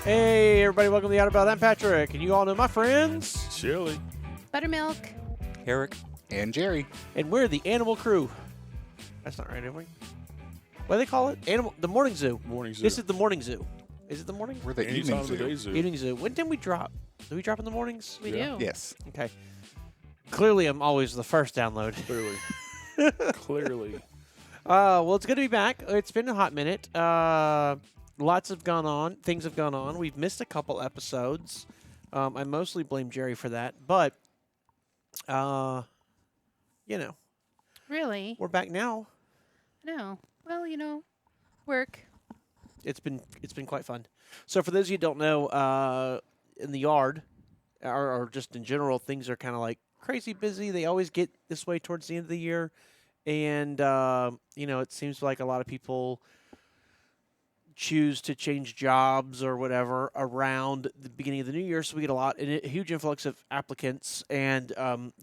Hey, everybody, welcome to the Out About. I'm Patrick, and you all know my friends. Chili. Buttermilk. Eric. And Jerry. And we're the Animal Crew. That's not right, am we? What do they call it? The Morning Zoo. Morning Zoo. This is the Morning Zoo. Is it the morning? We're the Any evening time of the zoo. day zoo. Evening Zoo. When did we drop? Do we drop in the mornings? We Yeah. do. Yes. Okay. Clearly, I'm always the first download. Clearly. Clearly. Well, it's good to be back. It's been a hot minute. Lots have gone on. Things have gone on. We've missed a couple episodes. I mostly blame Jerry for that, but you know, Really? we're back now. No. Well, work. It's been quite fun. So for those of you who don't know, in the yard or just in general, things are kind of like crazy busy. They always get this way towards the end of the year, and it seems like a lot of people choose to change jobs or whatever around the beginning of the new year. So we get a huge influx of applicants and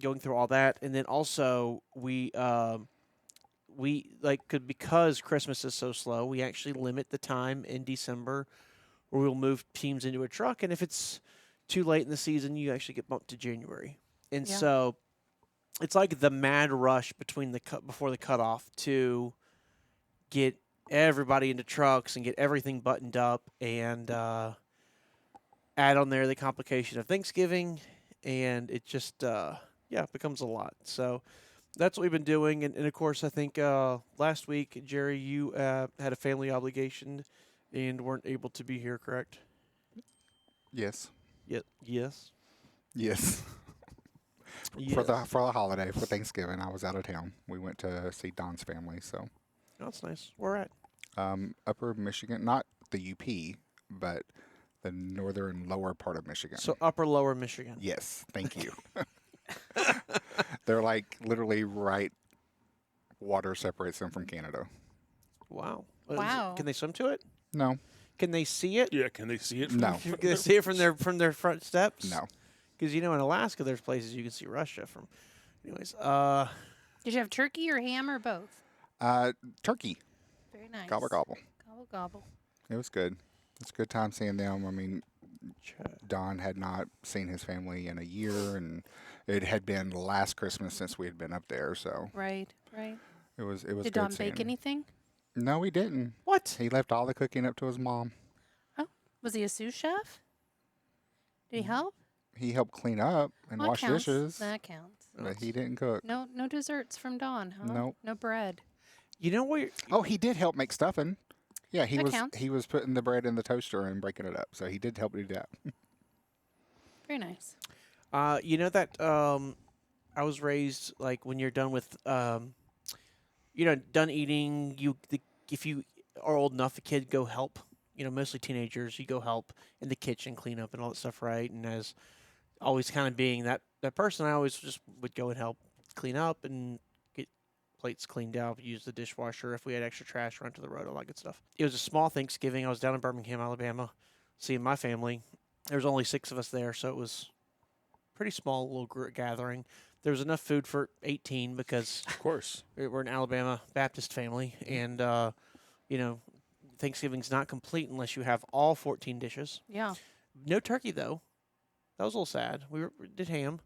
going through all that. And then also because Christmas is so slow, we actually limit the time in December where we'll move teams into a truck. And if it's too late in the season, you actually get bumped to January. And Yeah. so it's like the mad rush before the cutoff to get everybody into trucks and get everything buttoned up and add on there the complication of Thanksgiving, and it just becomes a lot. So that's what we've been doing, and of course I think last week, Jerry, you had a family obligation and weren't able to be here, correct? Yes. Yes. Yes. For the holiday, for Thanksgiving, I was out of town. We went to see Don's family, so That's nice. Where at? Upper Michigan, not the UP, but the northern lower part of Michigan. So upper lower Michigan. Yes, thank you. They're like literally right. Water separates them from Canada. Wow. Wow. Can they swim to it? No, Can they see it? Yeah, can they see it? No. Can they see it from their front steps? no. Because in Alaska, there's places you can see Russia from. Anyways, Did you have turkey or ham or both? Turkey, Very nice. gobble gobble. Gobble gobble. It was good. It's a good time seeing them. I mean, Don had not seen his family in a year, and it had been last Christmas since we had been up there. So Right. it was. Did good Don seeing bake him. anything? No, he didn't. what? He left all the cooking up to his mom. Oh, was he a sous chef? Did he help? He helped clean up and Well, that wash counts. dishes, That counts. but he didn't cook. No desserts from Don, huh? Nope. No bread. You know where? Oh, he did help make stuffing. Yeah, he That was. counts. He was putting the bread in the toaster and breaking it up. So he did help do that. Very nice. That I was raised like when you're done with done eating. If you are old enough, the kid go help. Mostly teenagers. You go help in the kitchen, clean up, and all that stuff, right? And as always, kind of being that person, I always just would go and help clean up and get plates cleaned out, use the dishwasher if we had extra trash, run to the road, all that good stuff. It was a small Thanksgiving. I was down in Birmingham, Alabama, seeing my family. There was only 6 of us there, so it was pretty small little gathering. There was enough food for 18 because Of course. we're an Alabama Baptist family, and Thanksgiving's not complete unless you have all 14 dishes. Yeah. No turkey though. That was a little sad. We did ham.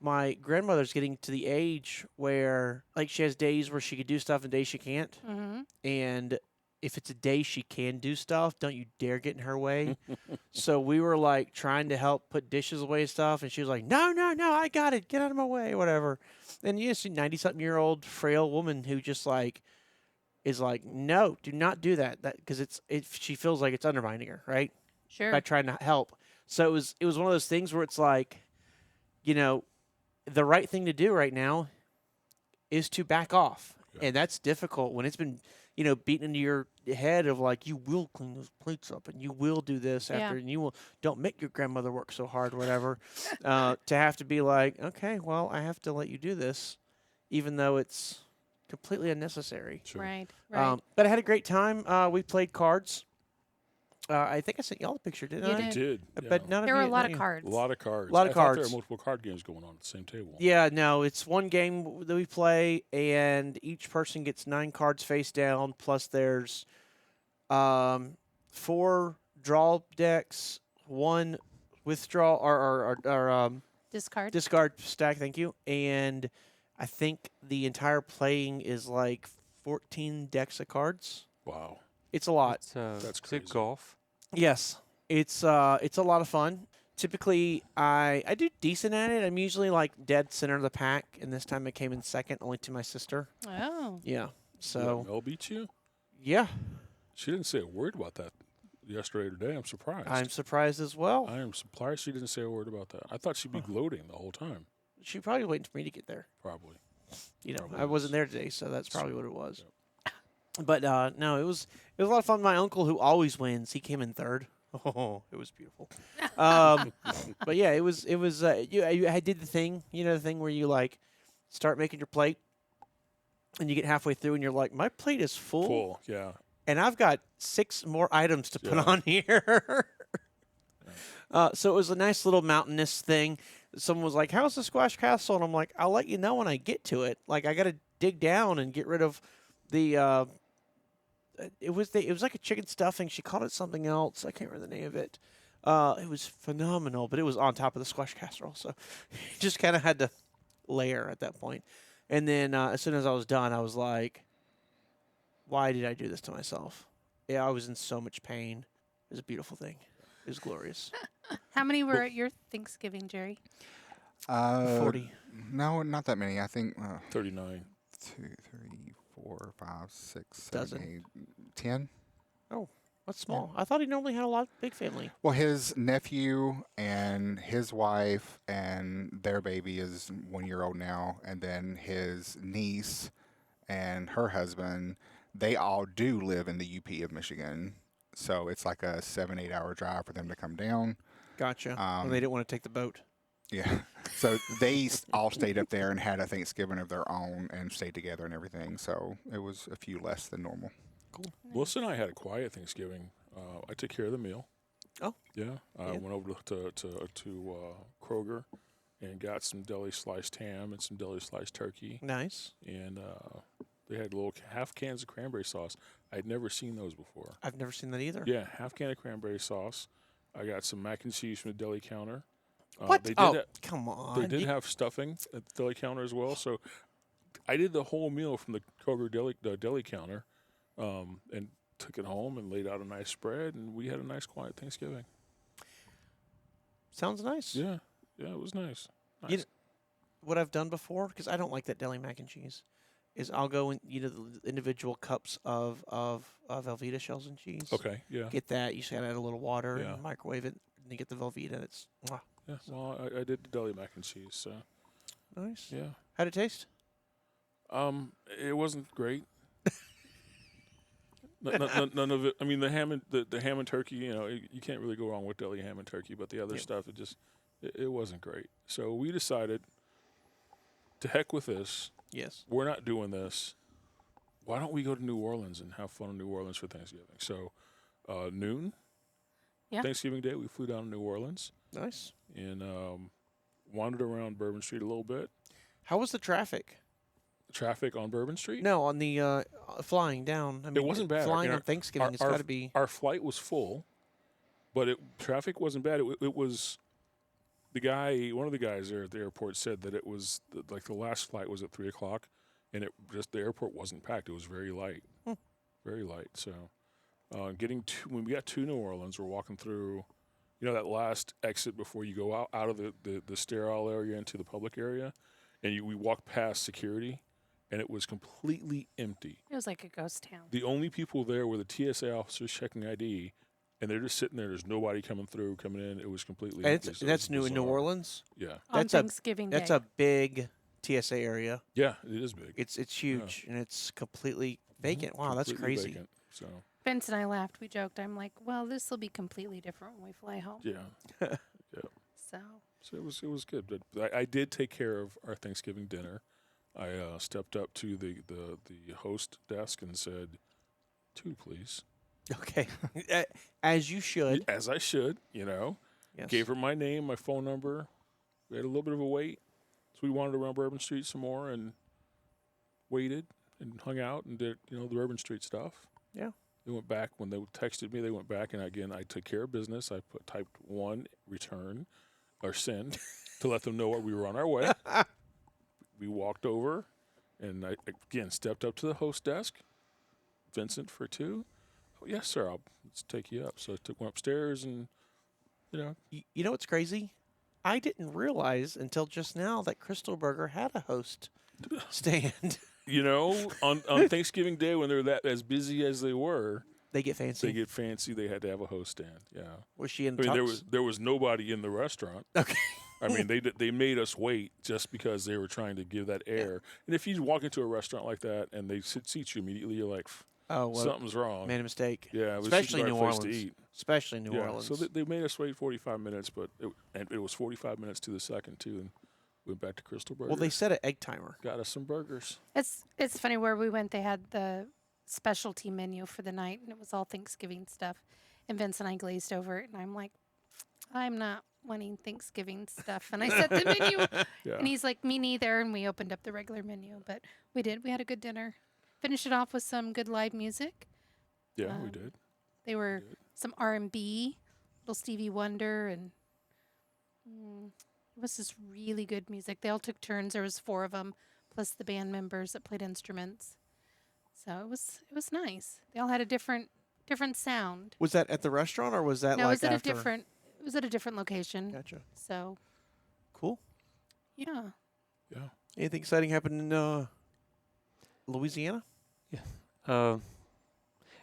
My grandmother's getting to the age where she has days where she could do stuff and days she can't. Mm-hmm. And if it's a day she can do stuff, don't you dare get in her way. So we were trying to help put dishes away and stuff, and she was like, "No, I got it. Get out of my way, whatever." And you see 90-something-year-old frail woman who just is like, "No, do not do that." Because she feels like it's undermining her, right? Sure. By trying to help. So it was one of those things where it's the right thing to do right now is to back off. Yeah. And that's difficult when it's been, beaten into your head of you will clean those plates up and you will do this after and you will don't make your grandmother work so hard, whatever. To have to be okay, well, I have to let you do this, even though it's completely unnecessary. Sure. Right. But I had a great time. We played cards. I think I sent y'all a picture, didn't You I? did. Did. But yeah. none There of were you, a lot none of you. cards. A lot of cards. Lot of I thought there cards. were multiple card games going on at the same table. Yeah, no, it's one game that we play, and each person gets 9 cards face down, plus there's 4 draw decks, 1 withdraw or Discard. discard stack. Thank you. And I think the entire playing is like 14 decks of cards. Wow. It's a lot. That's Is it crazy. golf? Yes, it's a lot of fun. Typically, I do decent at it. I'm usually like dead center of the pack, and this time I came in second, only to my sister. Oh. Yeah. What, So Mel beat you? yeah, She didn't say a word about that yesterday or today. I'm surprised. I'm surprised as well. I am surprised she didn't say a word about that. I thought she'd be gloating the whole time. She probably waiting for me to get there. Probably. You know, Probably I wasn't is. there today, so that's probably what Sweet. it was. But no, it was a lot of fun. My uncle, who always wins, he came in third. Oh, it was beautiful. But yeah, it was. I did the thing, the thing where you like start making your plate, and you get halfway through, and you're like, my plate is full, Yeah. and I've got 6 more items to put Yeah. on here. So it was a nice little mountainous thing. Someone was like, "How's the squash castle?" And I'm like, "I'll let you know when I get to it. Like, I got to dig down and get rid of the." It was like a chicken stuffing. She called it something else. I can't remember the name of it. It was phenomenal, but it was on top of the squash casserole, so you just kind of had to layer at that point. And then as soon as I was done, I was like, "Why did I do this to myself?" Yeah, I was in so much pain. It was a beautiful thing. It was glorious. How many were at your Thanksgiving, Jerry? 40. No, not that many. I think 39. 2, 3, 4, 5, 6, 7, Dozen. 8, 10. That's small. I thought he normally had a lot big family. Well, his nephew and his wife and their baby is 1 year old now, and then his niece and her husband, they all do live in the UP of Michigan. So it's like a 7-8 hour drive for them to come down. Gotcha. Um, When they didn't want to take the boat. Yeah. So they all stayed up there and had a Thanksgiving of their own and stayed together and everything. So it was a few less than normal. Melissa and I had a quiet Thanksgiving. I took care of the meal. Oh. Yeah. I Yeah. went over to Kroger and got some deli sliced ham and some deli sliced turkey. Nice. And they had little half cans of cranberry sauce. I'd never seen those before. I've never seen that either. Yeah, half can of cranberry sauce. I got some mac and cheese from the deli counter. What? They did Oh, ha- come on. They did have stuffing at the deli counter as well. So I did the whole meal from the Kroger deli counter and took it home and laid out a nice spread, and we had a nice, quiet Thanksgiving. Sounds nice. Yeah, it was nice. You kn- What I've done before, because I don't like that deli mac and cheese, is I'll go and the individual cups of Velveeta shells and cheese. Okay, yeah. Get that. You just gotta add a little water Yeah. and microwave it, and you get the Velveeta. It's mwah, Yeah, well, I did the deli mac and cheese, so nice. yeah. How'd it taste? It wasn't great. None of it. I mean, the ham and turkey. You can't really go wrong with deli ham and turkey. But the other Yep. stuff, it wasn't great. So we decided, to heck with this. Yes. We're not doing this. Why don't we go to New Orleans and have fun in New Orleans for Thanksgiving? So, noon, Yeah. Thanksgiving Day, we flew down to New Orleans Nice. and wandered around Bourbon Street a little bit. How was the traffic? Traffic on Bourbon Street. No, on the flying down. I mean, wasn't bad. Flying You know, on Thanksgiving, it's got to be. Our flight was full, but traffic wasn't bad. It was one of the guys there at the airport said that it was like the last flight was at 3:00, and the airport wasn't packed. It was very light, very light. So, when we got to New Orleans, we're walking through, that last exit before you go out of the sterile area into the public area, and we walked past security. And it was completely empty. It was like a ghost town. The only people there were the TSA officers checking ID, and they're just sitting there. There's nobody coming in. It was completely And empty. So it that's was new in New bizarre. Orleans. Yeah. On That's a- Thanksgiving That's Day. a big TSA area. Yeah, it is big. It's huge and it's completely vacant. Wow, that's Completely crazy. vacant, so, Vince and I laughed. We joked. I'm like, well, this will be completely different when we fly home. yeah. So So it was good. But I did take care of our Thanksgiving dinner. I stepped up to the host desk and said, 2, please. Okay, as you should. As I should, Yes. Gave her my name, my phone number. We had a little bit of a wait. So we wandered around Bourbon Street some more and waited and hung out and did, the Bourbon Street stuff. Yeah. It They went back when they texted me. They went back, and again, I took care of business. I typed 1 return or send to let them know we were on our way. We walked over, and I again stepped up to the host desk. Vincent for 2. Oh, yes, sir. Let's take you up. So I went upstairs, and You know what's crazy? I didn't realize until just now that Crystal Burger had a host stand. On Thanksgiving Day when they're as busy as they were, They get fancy. They had to have a host stand. Yeah. Was she in I mean, tux? there was nobody in the restaurant. Okay. I mean, they made us wait just because they were trying to give that air. And if you walk into a restaurant like that and they seat you immediately, you're like, Oh, well, something's wrong. made a mistake. Yeah, it was especially just New the right place Orleans. to eat. Especially New Yeah, Orleans. so they made us wait 45 minutes, but it was 45 minutes to the second too, and went back to Crystal Burger. Well, they set an egg timer. got us some burgers. It's funny where we went. They had the specialty menu for the night, and it was all Thanksgiving stuff. And Vince and I glazed over it, and I'm like, I'm not wanting Thanksgiving stuff. And I set the menu, Yeah. and he's like, me neither. And we opened up the regular menu, but we did. We had a good dinner. Finished it off with some good live music. Yeah, we did. They were did. some R&B, little Stevie Wonder, and it was just really good music. They all took turns. There was 4 of them, plus the band members that played instruments. So it was nice. They all had a different sound. Was that at the restaurant or was that No, like it was at after? it was at a different location. Gotcha. So Cool. yeah. Yeah. Anything exciting happened in Louisiana?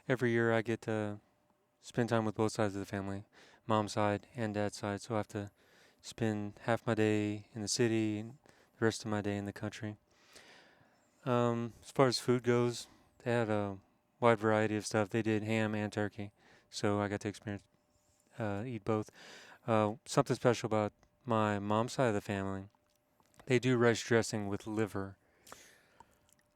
Every year I get to spend time with both sides of the family, mom's side and dad's side. So I have to spend half my day in the city and the rest of my day in the country. As far as food goes, they had a wide variety of stuff. They did ham and turkey, so I got to eat both. Something special about my mom's side of the family, they do rice dressing with liver.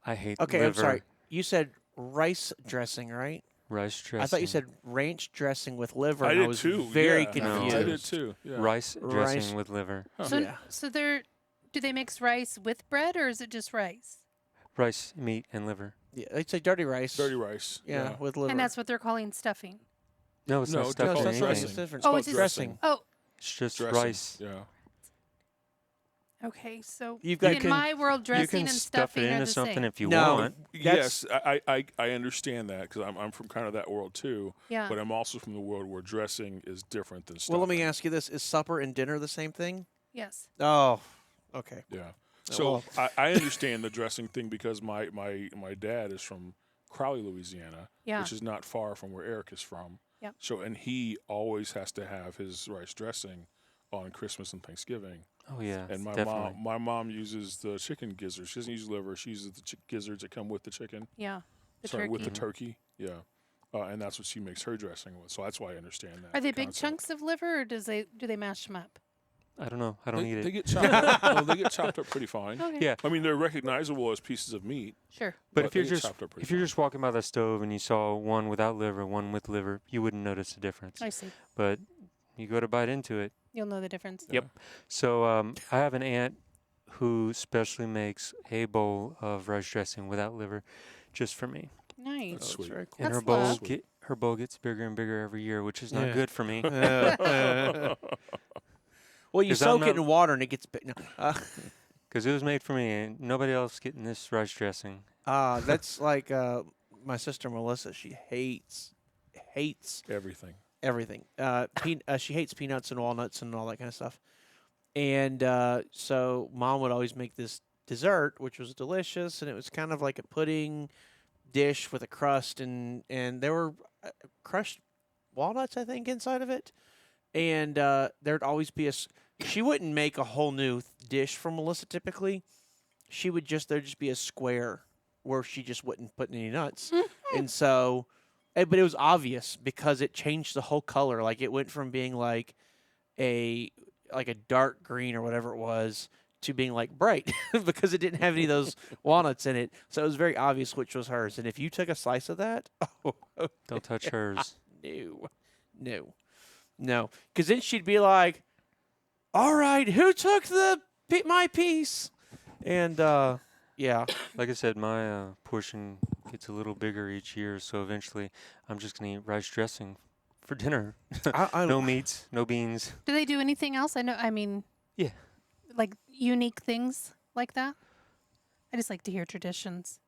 I hate Okay, liver. I'm sorry. You said rice dressing, right? Rice dressing. I thought you said ranch dressing with liver. I and did I was too. very yeah. confused. I did too. Yeah. rice dressing Rice- with liver. Huh. So Yeah. so do they mix rice with bread or is it just rice? Rice, meat, and liver. Yeah, I'd say dirty rice. Dirty rice. Yeah, with liver. And that's what they're calling stuffing. No, it's No, not it's stuffed no, in that's anything. rice. It's different. Oh, It's it's called just- dressing. Oh, It's just Dressing. rice. Yeah. okay. So You've got- in my world, You dressing can and stuff stuffing it are into the something same. if you No. want. Yes, I understand that because I'm from kind of that world too. Yeah. But I'm also from the world where dressing is different than stuffing. Well, let me ask you this: is supper and dinner the same thing? Yes. Oh, okay. Yeah. Oh, So well. I understand the dressing thing because my dad is from Crowley, Louisiana, Yeah. which is not far from where Eric is from. Yep. So and he always has to have his rice dressing on Christmas and Thanksgiving. Oh yeah, And definitely. my mom uses the chicken gizzards. She doesn't use liver. She uses the gizzards that come with the chicken. Yeah. The Sorry, turkey. with the turkey. Yeah. And that's what she makes her dressing with. So that's why I understand that. Are they big concept. chunks of liver or do they mash them up? I don't know. I don't eat They it. get chopped up. No, they get chopped up pretty fine. Okay. Yeah, I mean, they're recognizable as pieces of meat. Sure. but if they you're get just chopped up pretty if you're fine. just walking by the stove and you saw one without liver, one with liver, you wouldn't notice the difference. I see. But you go to bite into it. You'll know the difference. Yep. So I have an aunt who specially makes a bowl of rice dressing without liver, just for me. Nice. That's That's sweet. very cool. And That's love. her bowl gets bigger and bigger every year, which is not Yeah. good for me. Well, you 'Cause I'm soak not- it in water and it gets big. No. Because it was made for me, and nobody else getting this rice dressing. That's like my sister Melissa. She hates Everything. everything. She hates peanuts and walnuts and all that kind of stuff. And so mom would always make this dessert, which was delicious, and it was kind of like a pudding dish with a crust, and there were crushed walnuts, I think, inside of it. And there'd always be she wouldn't make a whole new dish for Melissa typically. There'd just be a square where she just wouldn't put any nuts. And so, but it was obvious because it changed the whole color. Like it went from being like a dark green or whatever it was to being like bright because it didn't have any of those walnuts in it. So it was very obvious which was hers. And if you took a slice of that, Don't touch hers. no. Because then she'd be like, all right, who took my piece? And, yeah. Like I said, my portion gets a little bigger each year. So eventually, I'm just gonna eat rice dressing for dinner. I No meats, no beans. Do they do anything else? I mean, Yeah. like unique things like that? I just like to hear traditions.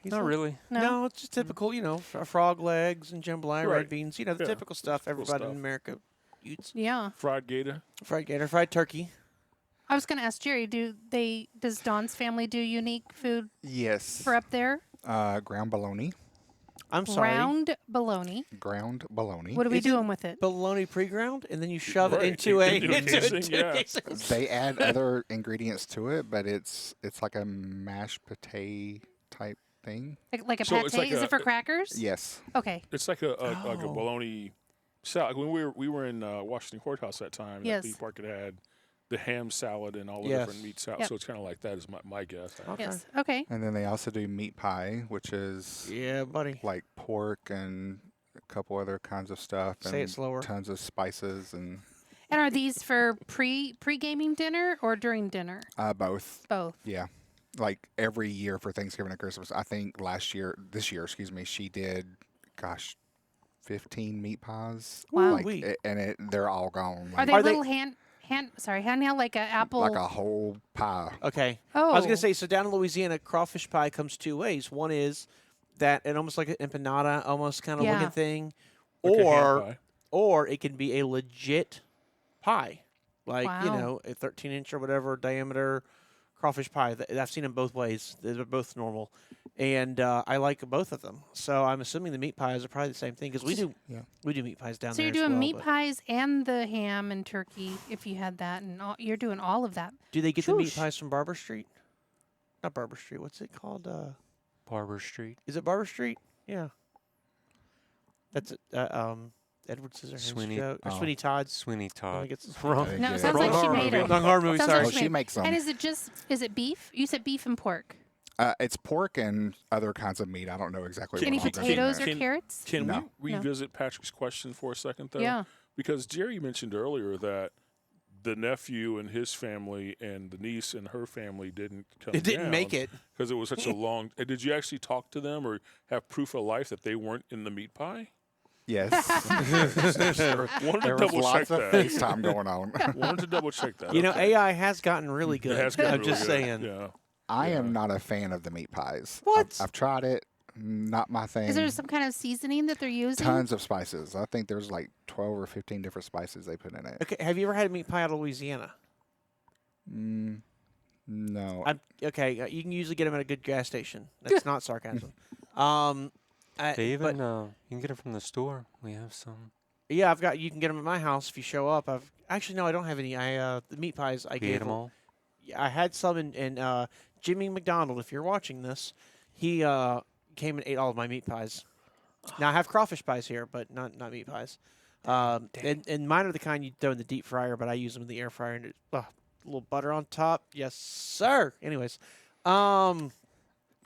Not really. No, it's just typical, frog legs and jambalaya, Right. red beans, the Yeah. typical stuff everybody in stuff. America eats. Yeah. Fried gator. Fried gator, fried turkey. I was going to ask Jerry, does Dawn's family do unique food Yes. for up there? Ground bologna. I'm sorry. Round bologna. Ground bologna. What are we Is it doing with it? Bologna pre-ground, and then you shove Right, it into a into a casing, into a yeah. casing. They add other ingredients to it, but it's like a mashed potato type thing. Like a So pate? it's like Is a- it for crackers? Yes. Okay. It's like a like a Oh. bologna salad. When we were in Washington Courthouse that time, Yes. that Bee Park had the ham salad and all the Yes. different meat salad. Yep. So it's kind of like that is my guess. Okay. Yes. Okay. And then they also do meat pie, which is Yeah, buddy. like pork and a couple other kinds of stuff. Say it and slower. Tons of spices and And are these for pre-gaming dinner or during dinner? both. Both. Yeah. Like every year for Thanksgiving and Christmas. I think this year, she did, 15 meat pies. Wow. Like, Wee. they're all gone. Are Like, they Are they- little handheld like an apple? like a whole pie. Okay. Oh. I was gonna say, so down in Louisiana, crawfish pie comes two ways. One is that and almost like an empanada, almost kind of Yeah. looking thing, Like a ham or pie. or it can be a legit pie, like Wow. a 13-inch or whatever diameter crawfish pie. I've seen them both ways. They're both normal, and I like both of them. So I'm assuming the meat pies are probably the same thing because we do Yeah. we do meat pies down So there. you're as doing well, meat but pies and the ham and turkey if you had that, and you're doing all of that. Do they get the meat Shoosh. pies from Barber Street? Not Barber Street. What's it called? Barber Street. Is it Barber Street? Yeah. That's it. Edward Scissorhands Sweeney- joke. Or oh. Sweeney Todd's. Sweeney I Todd. think it's Wrong. think No, it Yeah. sounds wrong like she horror made movie. it. Wrong horror movie. Sounds Sorry. like Oh, she makes them. And is it beef? You said beef and pork. It's pork and other kinds of meat. I don't know exactly. Any what all goes in potatoes there. or Can- carrots? Can No. we No. revisit Patrick's question for a second, though? Yeah. Because Jerry mentioned earlier that the nephew and his family and the niece and her family didn't come It didn't make it. because it was such a long. Did you actually talk to them or have proof of life that they weren't in the meat pie? Yes. Wanted to there was double check lots of that. FaceTime going on. Wanted to double check that. You know, Okay. AI has gotten really It good. has gotten I'm really just good. saying. Yeah. I Yeah. am not a fan of the meat pies. What? I've tried it. Not my thing. Is there some kind of seasoning that they're using? Tons of spices. I think there's like 12 or 15 different spices they put in it. Okay, have you ever had a meat pie out of Louisiana? No. Okay, you can usually get them at a good gas station. That's not sarcasm. They even but, you can get them from the store. We have some. yeah, you can get them at my house if you show up. Actually no, I don't have any. The meat pies I We gave ate them all. Yeah, I had some in Jimmy McDonald. If you're watching this, he came and ate all of my meat pies. Now I have crawfish pies here, but not meat pies. And mine are the kind you throw in the deep fryer, but I use them in the air fryer and a little butter on top. Yes, sir. Anyways, Don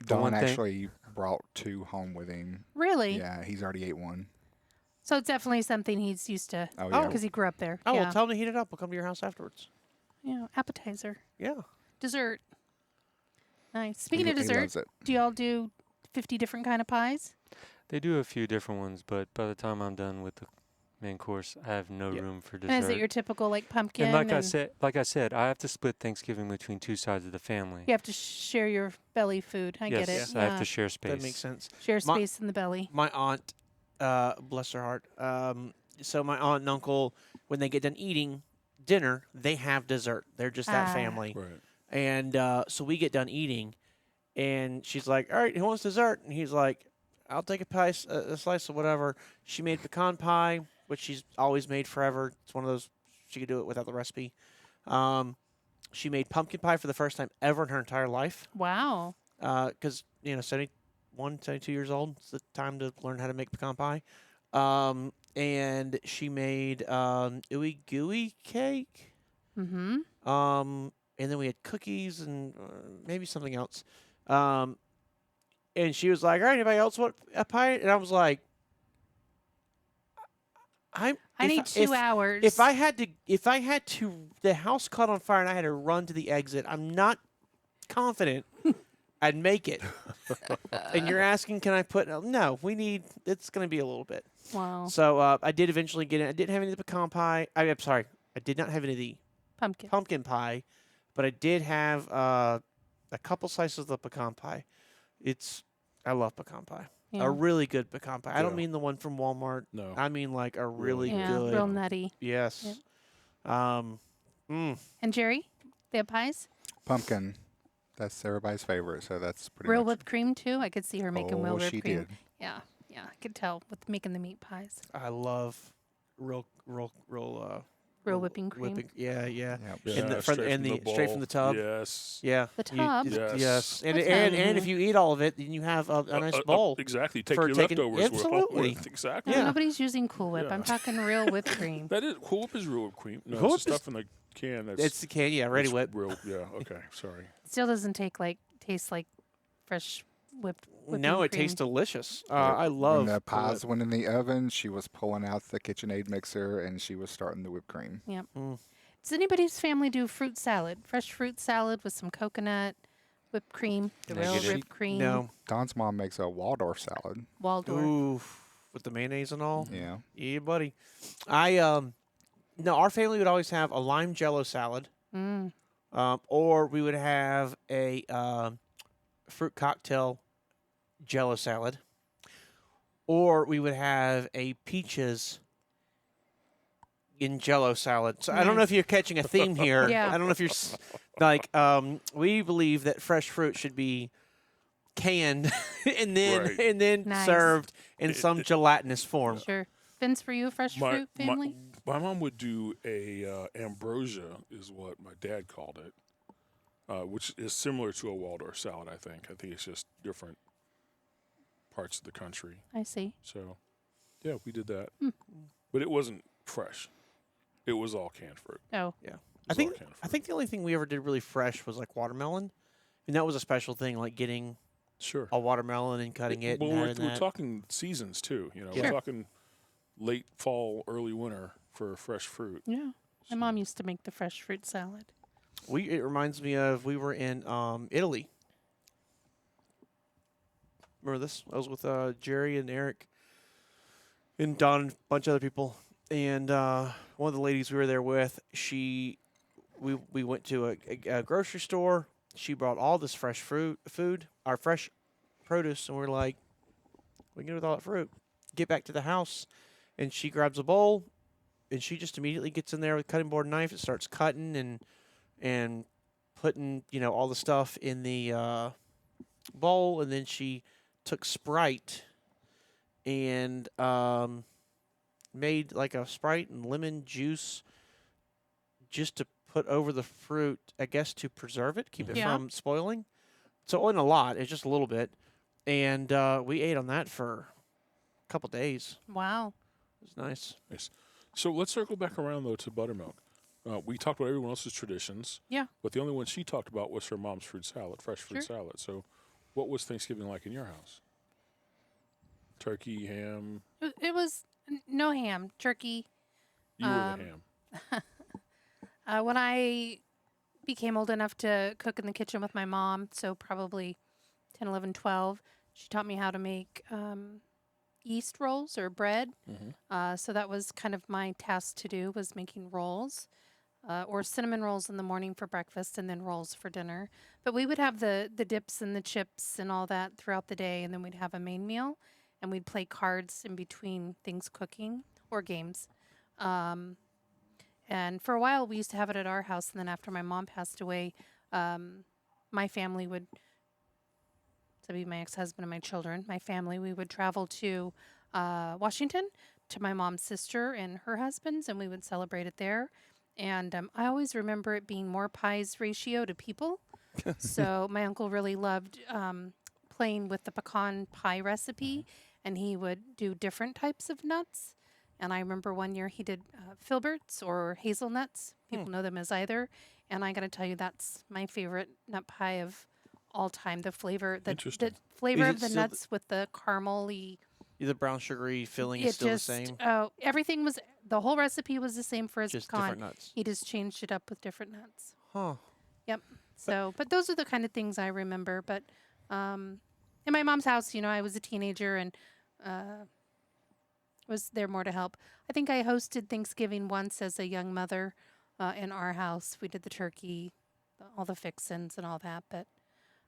one thing- actually brought 2 home with him. Really? Yeah, he's already ate one. So it's definitely something he's used to Oh, yeah. because he grew up there. oh, yeah. well, tell him to heat it up. We'll come to your house afterwards. Yeah. Appetizer. Yeah. Dessert. Nice. Speaking He- of he dessert, loves it. do y'all do 50 different kind of pies? They do a few different ones, but by the time I'm done with the main course, I have no Yeah. room for dessert. And is it your typical like pumpkin? and like I said, I have to split Thanksgiving between 2 sides of the family. you have to share your belly food. I yes, get it. I have Yeah. to share space. That makes sense. Share My- space in the belly. My aunt, bless her heart. So my aunt and uncle, when they get done eating dinner, they have dessert. They're just that Ah. family. Right. And so we get done eating, and she's like, "All right, who wants dessert?" And he's like, "I'll take a slice of whatever." She made pecan pie, which she's always made forever. It's one of those she could do it without the recipe. She made pumpkin pie for the first time ever in her entire life. Wow. Because 71, 72 years old. It's the time to learn how to make pecan pie. And she made ooey gooey cake. Mm-hmm. And then we had cookies and maybe something else. And she was like, "All right, anybody else want a pie?" And I was like, I need 2 hours. If I had to, the house caught on fire and I had to run to the exit, I'm not confident I'd make it. And you're asking, can I put? No, we need. It's going to be a little bit. Wow. So I did eventually get it. I didn't have any of the pecan pie. I'm sorry. I did not have any of the Pumpkin. pumpkin pie, but I did have a couple slices of the pecan pie. I love pecan pie. Yeah. A really good pecan pie. I don't Yeah. mean the one from Walmart. No. I mean like a really Really Yeah, good. real nutty. Yes. And Jerry, they have pies? Pumpkin. That's everybody's favorite, so that's pretty Real much. whipped cream too. I could see her making real whipped she cream. did. Yeah, I could tell with making the meat pies. I love real Real whipping cream. Yeah. Yep. Yeah, And straight straight from the tub. Yes. Yeah. The tub? Yes. And, That's and if handy. you eat all of it, then you have a nice bowl. Exactly. Take for your taking- leftovers absolutely. with. Exactly. No, Yeah. nobody's using Cool Whip. Yeah. I'm talking real whipped cream. That is Cool Whip is real whipped cream. No, Cool it's the Whip is- stuff in the can. That's It's the can, ready it's whip. Real. Yeah. Okay. Sorry. Still doesn't taste like fresh whipping No, it cream. tastes delicious. Yep. I love When the Cool Whip. pies went in the oven, she was pulling out the KitchenAid mixer and she was starting the whipped cream. Does anybody's family do fruit salad? Fresh fruit salad with some coconut, whipped cream, the real Negative. whipped cream, No. Don's mom makes a Waldorf salad. Waldorf. Ooh, with the mayonnaise and all. Yeah. Yeah, buddy. No, our family would always have a lime jello salad, Mm. or we would have a fruit cocktail jello salad, or we would have a peaches in jello salad. So I don't know if Nice. you're catching a theme here. Yeah. I don't know if you're like we believe that fresh fruit should be canned and then Right. Nice. served in some gelatinous form. Sure. Vince, for you, a fresh fruit family? My mom would do a ambrosia, is what my dad called it, which is similar to a Waldorf salad. I think it's just different parts of the country. I see. So, yeah, we did that, but it wasn't fresh. It was all canned fruit. Oh, Yeah. It I was think all canned I fruit. think the only thing we ever did really fresh was like watermelon. And that was a special thing, like getting Sure. a watermelon and cutting it Well, and we're, having we're that. talking seasons too. Yeah. We're talking late fall, early winter for fresh fruit. yeah. My mom used to make the fresh fruit salad. It reminds me of we were in Italy. Remember this? I was with Jerry and Eric and Don and a bunch of other people. And one of the ladies we were there with, we went to a grocery store. She brought all this fresh food, our fresh produce, and we're like, we can do with all that fruit. Get back to the house, and she grabs a bowl, and she just immediately gets in there with a cutting board and knife and starts cutting and putting all the stuff in the bowl, and then she took Sprite and made like a Sprite and lemon juice just to put over the fruit, I guess, to preserve it, keep it Yeah. from spoiling. So it wasn't a lot; it's just a little bit, and we ate on that for a couple days. Wow. It was nice. Nice. So let's circle back around though to buttermilk. We talked about everyone else's traditions. Yeah. But the only one she talked about was her mom's fruit salad, fresh fruit Sure. salad. So, what was Thanksgiving like in your house? Turkey, ham. It was no ham, turkey. You were the ham. When I became old enough to cook in the kitchen with my mom, so probably 10, 11, 12, she taught me how to make yeast rolls or bread. So that was kind of my task to do, was making rolls or cinnamon rolls in the morning for breakfast and then rolls for dinner. But we would have the dips and the chips and all that throughout the day, and then we'd have a main meal, and we'd play cards in between things cooking or games. And for a while, we used to have it at our house. And then after my mom passed away, my family would, to be my ex-husband and my children, my family, we would travel to Washington to my mom's sister and her husband's, and we would celebrate it there. And I always remember it being more pies ratio to people. So my uncle really loved playing with the pecan pie recipe, and he would do different types of nuts. And I remember one year he did filberts or hazelnuts. People know them as either. And I got to tell you, that's my favorite nut pie of all time. The flavor, the Interesting. flavor Is of it the still nuts with the caramely. The brown sugary filling is still the same, Everything was, the whole recipe was the same for his just pecan. different nuts. He just changed it up with different nuts. Huh. Yep. So, but those are the kind of things I remember. But in my mom's house, I was a teenager and was there more to help. I think I hosted Thanksgiving once as a young mother in our house. We did the turkey, all the fixins and all that. But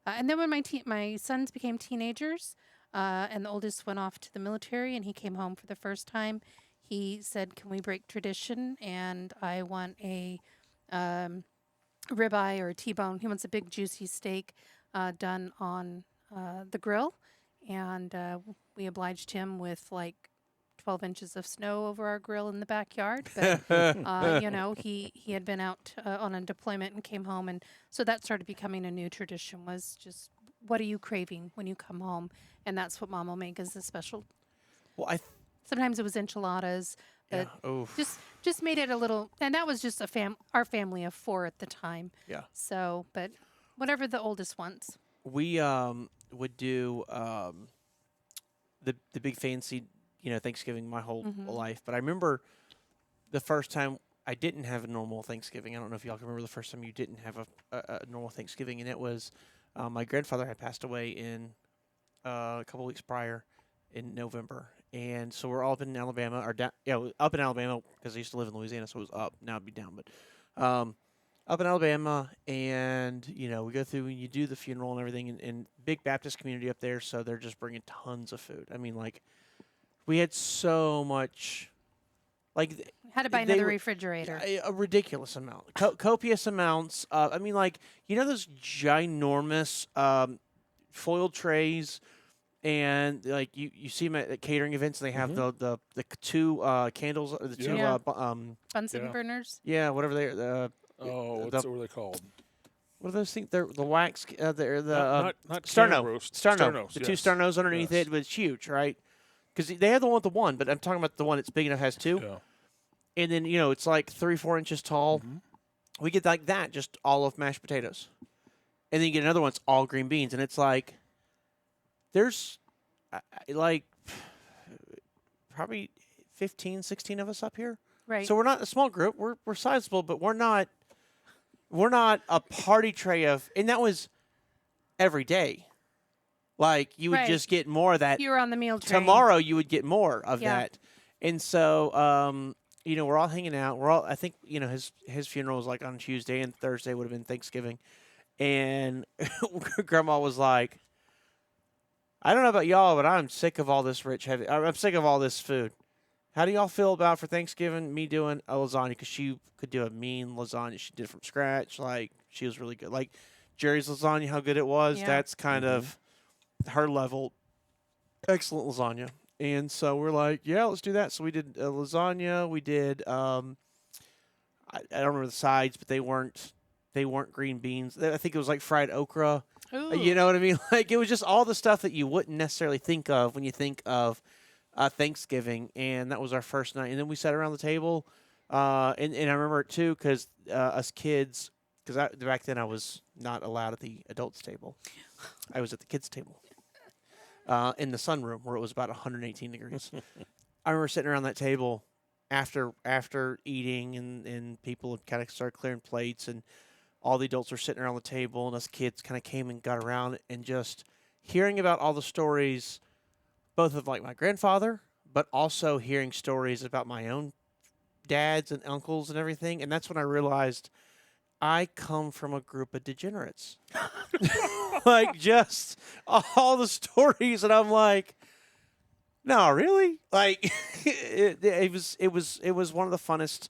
and then when my sons became teenagers, and the oldest went off to the military, and he came home for the first time, he said, "Can we break tradition?" And I want a ribeye or a T-bone. He wants a big juicy steak done on the grill, and we obliged him with like 12 inches of snow over our grill in the backyard. But he had been out on a deployment and came home, and so that started becoming a new tradition. Was just, what are you craving when you come home? And that's what Mom will make as a special. Well, Sometimes it was enchiladas, but just made it a little. And that was just our family of 4 at the time. Yeah. So, but whatever the oldest wants. We would do the big fancy, Thanksgiving my whole life. But I remember the first time I didn't have a normal Thanksgiving. I don't know if y'all can remember the first time you didn't have a normal Thanksgiving, and it was my grandfather had passed away in a couple weeks prior in November. And so we're all up in Alabama, up in Alabama because I used to live in Louisiana, so it was up. Now it'd be down, but up in Alabama, and we go through and you do the funeral and everything, and big Baptist community up there, so they're just bringing tons of food. I mean, like we had so much, like Had to buy another refrigerator. a ridiculous amount, copious amounts. I mean, like those ginormous foil trays. And like you see them at catering events, and they have the 2 candles, or the 2 Bunsen burners. Yeah, whatever they what are they called? What are those things? They're the wax. They're the not Sterno. roast. Sterno. The 2 yes. Sternos underneath it, but it's huge, right? Because they have the one with the 1, but I'm talking about the one that's big enough has 2. Yeah. And then it's like 3-4 inches tall. We get like that, just all of mashed potatoes, and then you get another one that's all green beans, and it's like. There's like probably 15, 16 of us up here. Right. So we're not a small group. We're sizable, but we're not a party tray of, and that was every day. Like you would just get more of that. You were on the meal train. Tomorrow you would get more of that. And so we're all hanging out. I think his funeral was like on Tuesday, and Thursday would have been Thanksgiving. And Grandma was like, I don't know about y'all, but I'm sick of all this I'm sick of all this food. How do y'all feel about for Thanksgiving me doing a lasagna? Because she could do a mean lasagna. She did it from scratch. Like, she was really good. Like, Jerry's lasagna, how good it was. Yeah. That's kind of her level. Excellent lasagna. And so we're like, yeah, let's do that. So we did a lasagna. We did, I don't remember the sides, but they weren't green beans. I think it was like fried okra. Ooh. You know what I mean? Like, it was just all the stuff that you wouldn't necessarily think of when you think of Thanksgiving. And that was our first night. And then we sat around the table. And I remember it, too, because us kids, because back then I was not allowed at the adults' table. I was at the kids' table in the sunroom where it was about 118 degrees. I remember sitting around that table after eating, and people had kind of started clearing plates, and all the adults were sitting around the table, and us kids kind of came and got around, and just hearing about all the stories, both of like my grandfather, but also hearing stories about my own dads and uncles and everything. And that's when I realized I come from a group of degenerates. Like, just all the stories, and I'm like, no, really? Like, it was one of the funnest.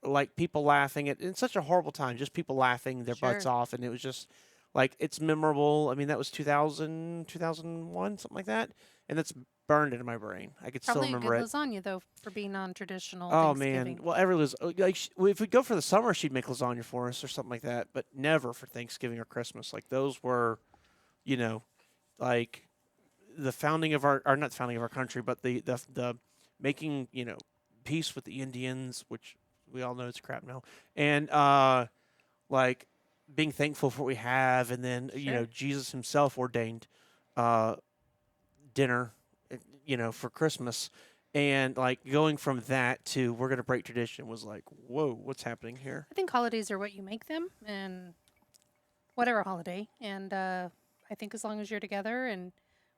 Like, people laughing it's such a horrible time, just people laughing their butts off, and it was just like, it's memorable. I mean, that was 2000, 2001, something like that, and that's burned into my brain. I could Probably still remember a good it. lasagna though for being non-traditional. Oh Thanksgiving. man, well, if we go for the summer, she'd make lasagna for us or something like that, but never for Thanksgiving or Christmas. Like, those were, like the founding of our, or not the founding of our country, but the making, peace with the Indians, which we all know it's crap now, and like being thankful for what we have, and then Jesus himself ordained dinner, for Christmas, and like going from that to we're gonna break tradition was like, whoa, what's happening here? I think holidays are what you make them, and whatever holiday, and I think as long as you're together and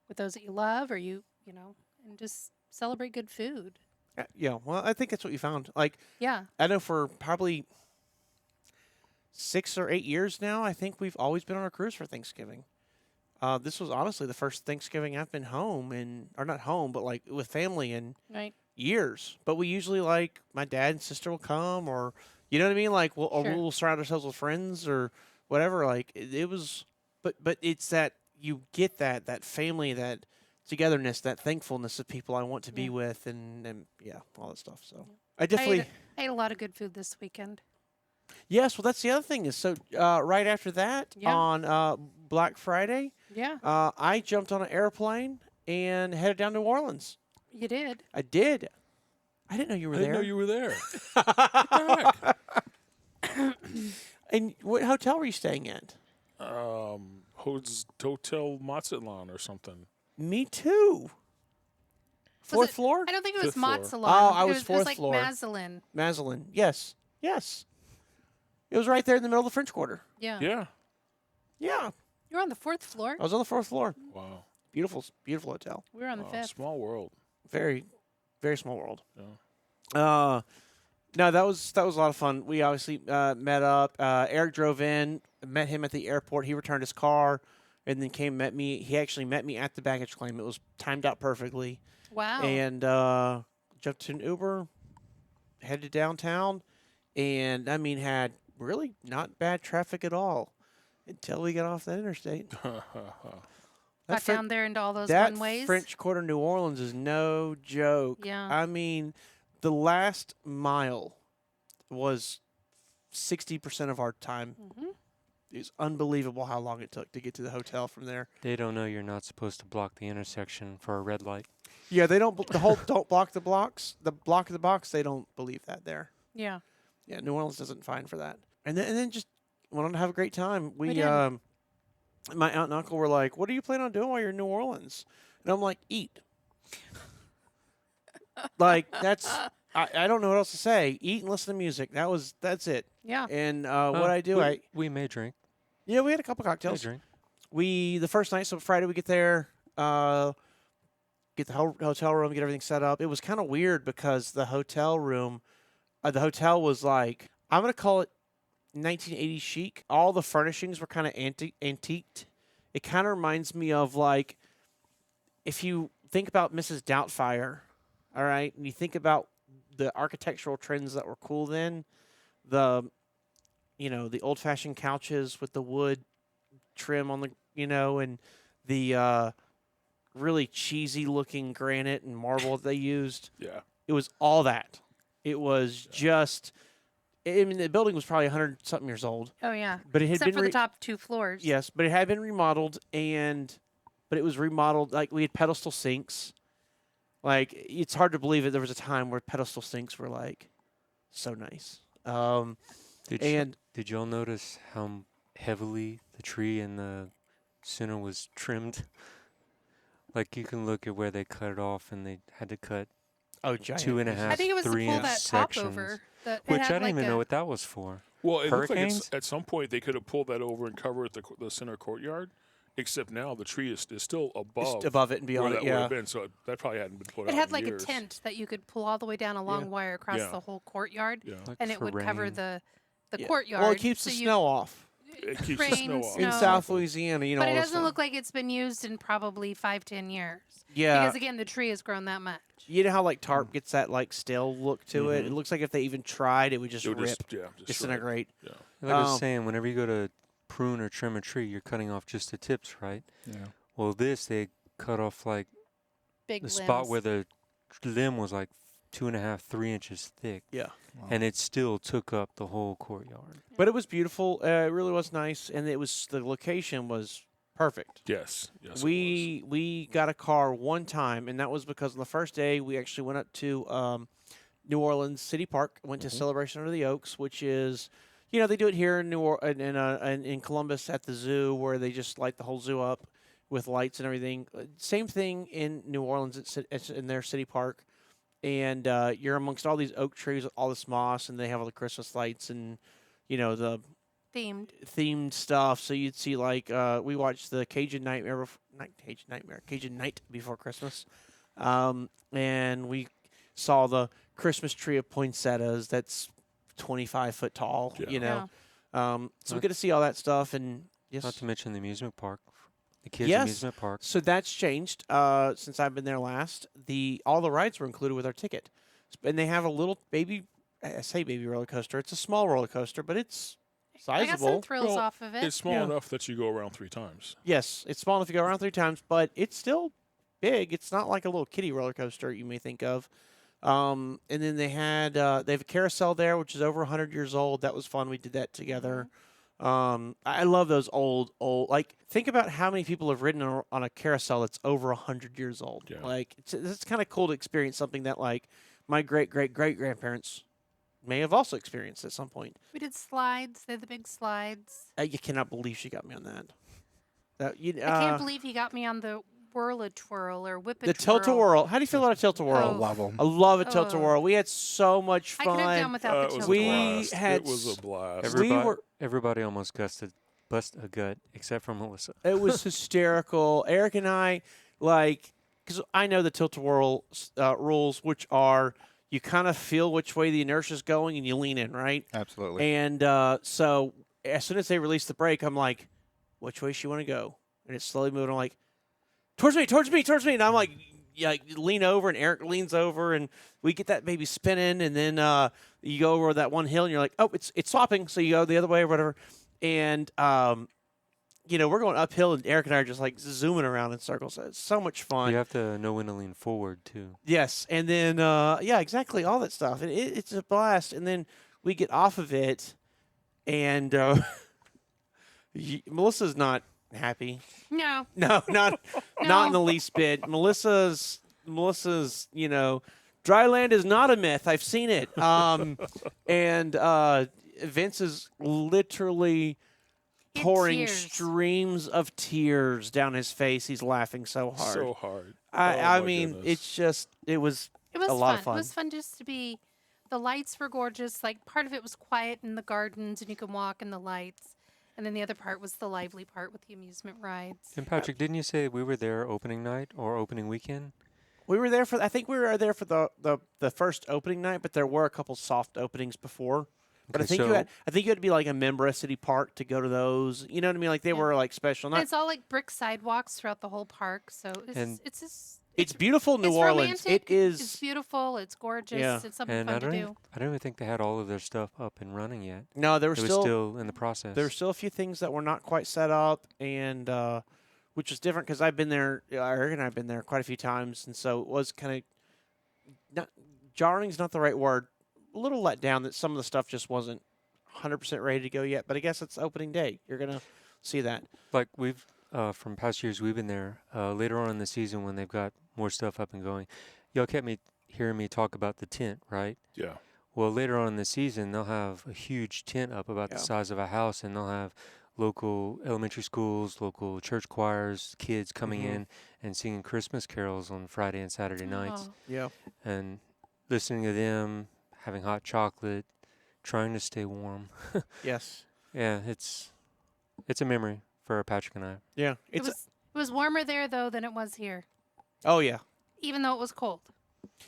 with those that you love, or and just celebrate good food. Yeah, well, I think that's what you found. Like, Yeah. I know for probably 6 or 8 years now, I think we've always been on a cruise for Thanksgiving. This was honestly the first Thanksgiving I've been home or not home, but like with family in Right. years. But we usually like my dad and sister will come, or you know what I mean, like or Sure. we'll surround ourselves with friends or whatever. Like it was, but it's that you get that family, that togetherness, that thankfulness of people I want to be Yeah. with, and yeah, all that stuff. So I I definitely. ate a lot of good food this weekend. Yes, well, that's the other thing is so right after that Yeah. on Black Friday, Yeah, I jumped on an airplane and headed down to New Orleans. you did. I did. I didn't know you were I there. didn't know you were there. Get back. And what hotel were you staying at? Hotel Mazatlan or something. Me too. Fourth it- floor? I don't think it was Fifth floor. Mazatlan. Oh, I It was It was fourth like floor. Mazatlan. Maslin. Yes. Yes. It was right there in the middle of the French Quarter. Yeah. Yeah. Yeah. You're on the 4th floor. I was on the fourth floor. Wow. Beautiful, beautiful hotel. We were on the Wow, 5th. small world. Very, very small world. Yeah. No, that was a lot of fun. We obviously met up. Eric drove in, met him at the airport. He returned his car, and then came met me. He actually met me at the baggage claim. It was timed out perfectly. Wow. And jumped to an Uber, headed downtown, and I mean had really not bad traffic at all until we got off that interstate. Got down there into all those that one-ways. French Quarter, New Orleans, is no joke. Yeah. I mean, the last mile was 60% of our time. Mm-hmm. It's unbelievable how long it took to get to the hotel from there. They don't know you're not supposed to block the intersection for a red light. Yeah, they don't. The whole don't block the blocks. The block of the box. They don't believe that there. Yeah. Yeah, New Orleans doesn't fine for that. And then just went on to have a great time. We We did. My aunt and uncle were like, "What are you planning on doing while you're in New Orleans?" And I'm like, "Eat." Like that's I don't know what else to say. Eat and listen to music. That's it. Yeah. And what I do, we may drink. yeah, we had a couple May cocktails. drink. We the first night, so Friday we get there, get the hotel room, get everything set up. It was kind of weird because the hotel room, the hotel was like, I'm gonna call it 1980s chic. All the furnishings were kind of antiqued. It kind of reminds me of like if you think about Mrs. Doubtfire, all right, and you think about the architectural trends that were cool then, the old-fashioned couches with the wood trim on the, and the really cheesy looking granite and marble that they used. Yeah. It was all that. It was just, I mean, the building was probably 100 something years old, Oh, yeah. but it had Except been for the top 2 floors. yes, but it had been remodeled, but it was remodeled like we had pedestal sinks. Like it's hard to believe that there was a time where pedestal sinks were like so nice. Did y'all notice how heavily the tree in the center was trimmed? Like you can look at where they cut it off, and they had to cut Oh, giant. 2.5, I think it was to 3 pull inch that top sections. over. It Which I had didn't like even a- know what that was for. Well, it looked like Hurricanes? at some point they could have pulled that over and covered the center courtyard, except now the tree is still above, It's above it and where beyond that it. would Yeah. have been. So that probably hadn't been put out It had in like years. a tent that you could pull all the way down a long Yeah. wire across Yeah. the whole courtyard, Yeah. Like and it for would cover rain. the Yeah. courtyard. Well, it keeps so the you- snow off. It keeps the Rain, snow off. snow. In South Louisiana, But all it this doesn't stuff. look like it's been used in probably 5-10 years. Yeah. Because again, the tree has grown that much. You know how like tarp gets that like stale look to it? Mhm. It looks like if they even tried, it would just It would rip, just shred. disintegrate. Yeah. Like I was Um, saying, whenever you go to prune or trim a tree, you're cutting off just the tips, right? Yeah. Well, they cut off like Big the limbs. spot where the limb was like 2.5, 3 inches thick, Yeah. and it still took up the whole courtyard. But it was beautiful. It really was nice, and the location was perfect. Yes. Yes. We got a car one time, and that was because on the first day we actually went up to New Orleans City Park, went to Celebration Under the Oaks, which is, they do it here in in Columbus at the zoo, where they just light the whole zoo up with lights and everything. Same thing in New Orleans. It's in their city park, and you're amongst all these oak trees with all this moss, and they have all the Christmas lights and the themed. stuff. So you'd see like we watched the Cajun Night before Christmas, and we saw the Christmas tree of poinsettias that's 25 foot tall. Yeah. You know, Yeah. so we get to see all that stuff and yes. Not to mention the amusement park, the kids' Yes. amusement park. So that's changed since I've been there last. All the rides were included with our ticket, and they have a little baby. I say baby roller coaster. It's a small roller coaster, but it's I got some sizable. thrills Well, off of it. It's small Yeah. enough that you go around 3 times. Yes, it's small enough to go around 3 times, but it's still big. It's not like a little kiddie roller coaster you may think of. And then they have a carousel there, which is over 100 years old. That was fun. We did that together. I love those old. Like, think about how many people have ridden on a carousel that's over 100 years old. Yeah. Like, it's kind of cool to experience something that, like, my great-great-great-grandparents may have also experienced at some point. We did slides. They're the big slides. You cannot believe she got me on that. I can't believe he got me on the whirl-a-twirl or whip-a-twirl. The Tilt-A-Whirl. How do you feel about a Tilt-A-Whirl? I love them. I love a Oh. Tilt-A-Whirl. We had so much I fun. could have done without It the was a tilt. blast. had It was a blast. Everybody almost bust a gut except for Melissa. It was hysterical. Eric and I, like, because I know the Tilt-A-Whirl rules, which are you kind of feel which way the inertia is going and you lean in, right? Absolutely. And so as soon as they release the brake, I'm like, which way she want to go? And it's slowly moving. I'm like, towards me. And I'm like, yeah, lean over, and Eric leans over, and we get that baby spinning. And then you go over that one hill, and you're like, oh, it's swapping. So you go the other way or whatever. And we're going uphill, and Eric and I are just like zooming around in circles. It's so much fun. You have to know when to lean forward too. Yes, and then yeah, exactly, all that stuff, and it's a blast. And then we get off of it, and Melissa's not happy. No. No, not in the least bit. Melissa's dry land is not a myth. I've seen it. And Vince is literally In pouring tears. streams of tears down his face. He's laughing so hard. So hard. I Oh, my mean, goodness. it was It was a lot of fun. It was fun just to be. The lights were gorgeous. Like, part of it was quiet in the gardens, and you could walk in the lights. And then the other part was the lively part with the amusement rides. And Patrick, didn't you say we were there opening night or opening weekend? We were there for. I think we were there for the first opening night, but there were a couple soft openings before. But Okay, I think you had to be like a member of City Park to go to those. You know what I mean? Like they Yeah. were like special. And Not, it's all like brick sidewalks throughout the whole park. So And- it's beautiful, New it's Orleans. romantic, It is. It's beautiful. It's gorgeous. Yeah. It's something And fun to do. I don't even think they had all of their stuff up and running yet. No, there were It was still still in the process. there were still a few things that were not quite set up, and which was different because I've been there. Eric and I've been there quite a few times, and so it was kind of not jarring's not the right word. A little let down that some of the stuff just wasn't 100% ready to go yet. But I guess it's opening day. You're gonna see that. Like we've from past years we've been there later on in the season when they've got more stuff up and going. Y'all kept hearing me talk about the tent, right? Yeah. Well, later on in the season they'll have a huge tent up about Yeah. the size of a house, and they'll have local elementary schools, local church choirs, kids coming Mhm. in and singing Christmas carols on Friday and Saturday nights, Oh. Yeah. and listening to them, having hot chocolate, trying to stay warm. Yes. Yeah, it's a memory for Patrick and I. Yeah. It was warmer there though than it was here, Oh yeah. even though it was cold.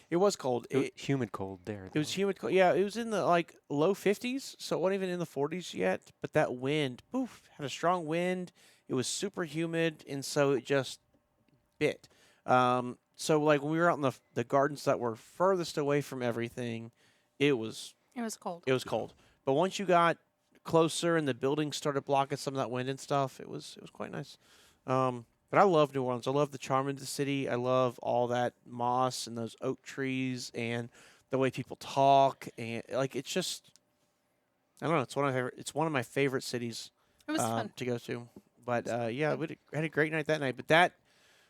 It was cold. It was humid cold there. It was though. humid. Yeah, it was in the like low 50s, so it wasn't even in the 40s yet. But that wind, poof, had a strong wind. It was super humid, and so it just bit. So like when we were out in the gardens that were furthest away from everything, it was It was cold. cold. But once you got closer and the buildings started blocking some of that wind and stuff, it was quite nice. But I love New Orleans. I love the charm of the city. I love all that moss and those oak trees and the way people talk, and like it's just I don't know. It's one of my favorite cities It was fun. to go to. But yeah, we had a great night that night. But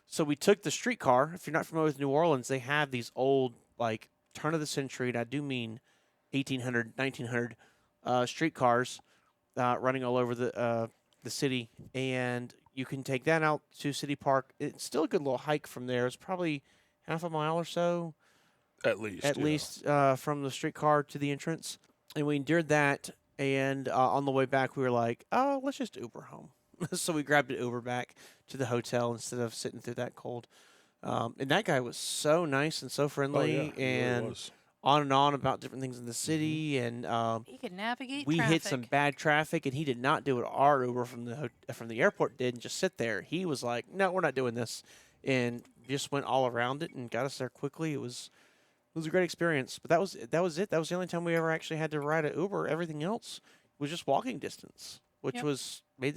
so we took the streetcar. If you're not familiar with New Orleans, they have these old like turn of the century, and I do mean 1800, 1900 streetcars running all over the city, and you can take that out to City Park. It's still a good little hike from there. It's probably half a mile or so, At least. at yeah. least from the streetcar to the entrance. And we endured that, And on the way back, we were like, "Oh, let's just Uber home." So we grabbed an Uber back to the hotel instead of sitting through that cold. And that guy was so nice and so Oh friendly, yeah, it really and was. on and on about different things in the city. And He could navigate we traffic. hit some bad traffic, and he did not do what our Uber from the airport did and just sit there. He was like, "No, we're not doing this," and just went all around it and got us there quickly. It was a great experience. But that was it. That was the only time we ever actually had to ride an Uber. Everything else was just walking distance, which Yep. was made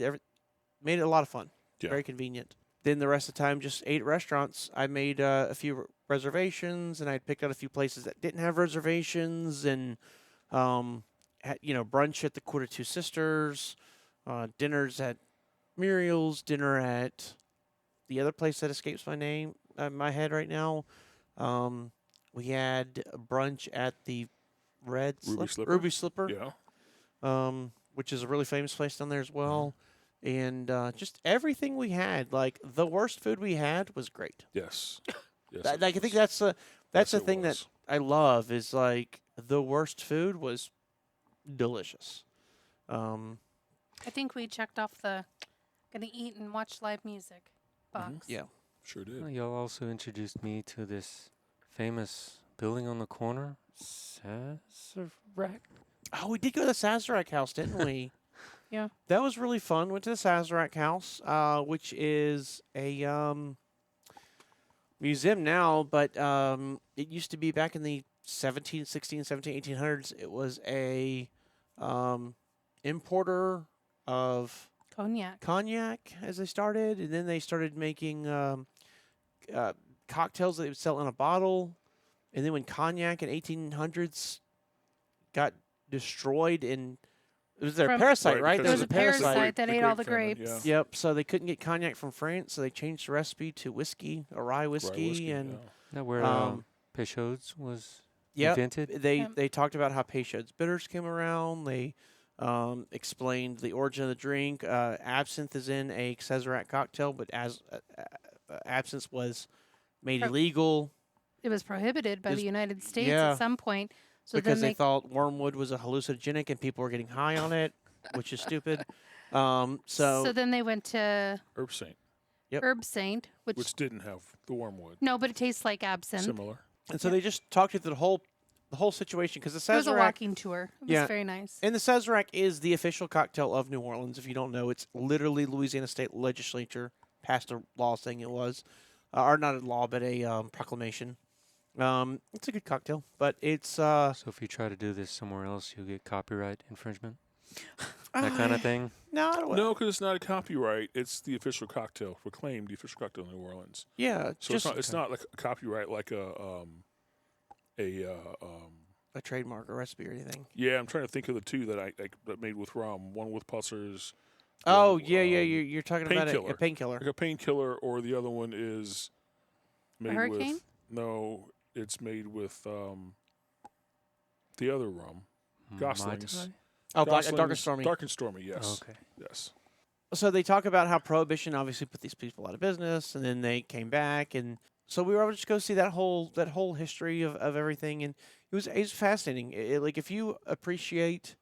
it a lot of fun. Yeah. Very convenient. Then the rest of the time, just ate at restaurants. I made a few reservations, and I picked out a few places that didn't have reservations, and had, brunch at the Quarter Two Sisters, dinners at Muriel's, dinner at the other place that escapes my name, my head right now. We had a brunch at the Ruby Slipper, Yeah. which is a really famous place down there as well. And just everything we had, like the worst food we had was great. Yes. Yes. I it think was. that's the Yes, it thing that was. I love is like the worst food was delicious. I think we checked off the gonna eat and watch live music box. Yeah. Sure did. Well, y'all also introduced me to this famous building on the corner, Sazerac. Oh, we did go to the Sazerac house, didn't we? Yeah. That was really fun. Went to the Sazerac house, which is a museum now, but it used to be back in the 1800s. It was a importer of Cognac. as they started, and then they started making cocktails that they would sell in a bottle. And then when cognac in 1800s got destroyed in it was their From- parasite, Right, right? because There was a parasite that the ate all the grape famine, grapes. yeah. Yep. So they couldn't get cognac from France, so they changed the recipe to whiskey, a rye whiskey, and yeah. That where Um, Peychaud's was yep. invented. Yep. They talked about how Peychaud's bitters came around. They explained the origin of the drink. Absinthe is in a Sazerac cocktail, but as absinthe was made Pro- illegal It was prohibited by Is- the United States yeah. at some point. So because then they thought wormwood was a hallucinogenic and people were getting high on it, which is stupid. So then they went to Herb Saint, Yep. Herb Saint, which didn't have the wormwood. no, but it tastes like absinthe. Similar. and so they just talked you through the whole situation because the It was a Sazerac walking tour. It was Yeah. very nice. and the Sazerac is the official cocktail of New Orleans. If you don't know, it's literally Louisiana State Legislature passed a law saying it was, or not a law, but a proclamation. It's a good cocktail, but it's So if you try to do this somewhere else, you'll get copyright infringement, that kind of thing. No, I don't, No, because it's not a copyright. It's the official cocktail, proclaimed the official cocktail in New Orleans. Yeah, So it's not like a copyright, like a trademark or recipe or anything. yeah. I'm trying to think of the two that I that made with rum. One with Putzers, Oh one, yeah, you're talking about a painkiller. painkiller. like a painkiller, or the other one is made Hurricane? with no. It's made with the other rum. Mai Goslings. Tai? Oh, Dark and Goslings- Stormy. Dark and Stormy. Yes. Okay. Yes. So they talk about how Prohibition obviously put these people out of business, and then they came back, and so we were able to just go see that whole history of everything, and it was fascinating. Like if you appreciate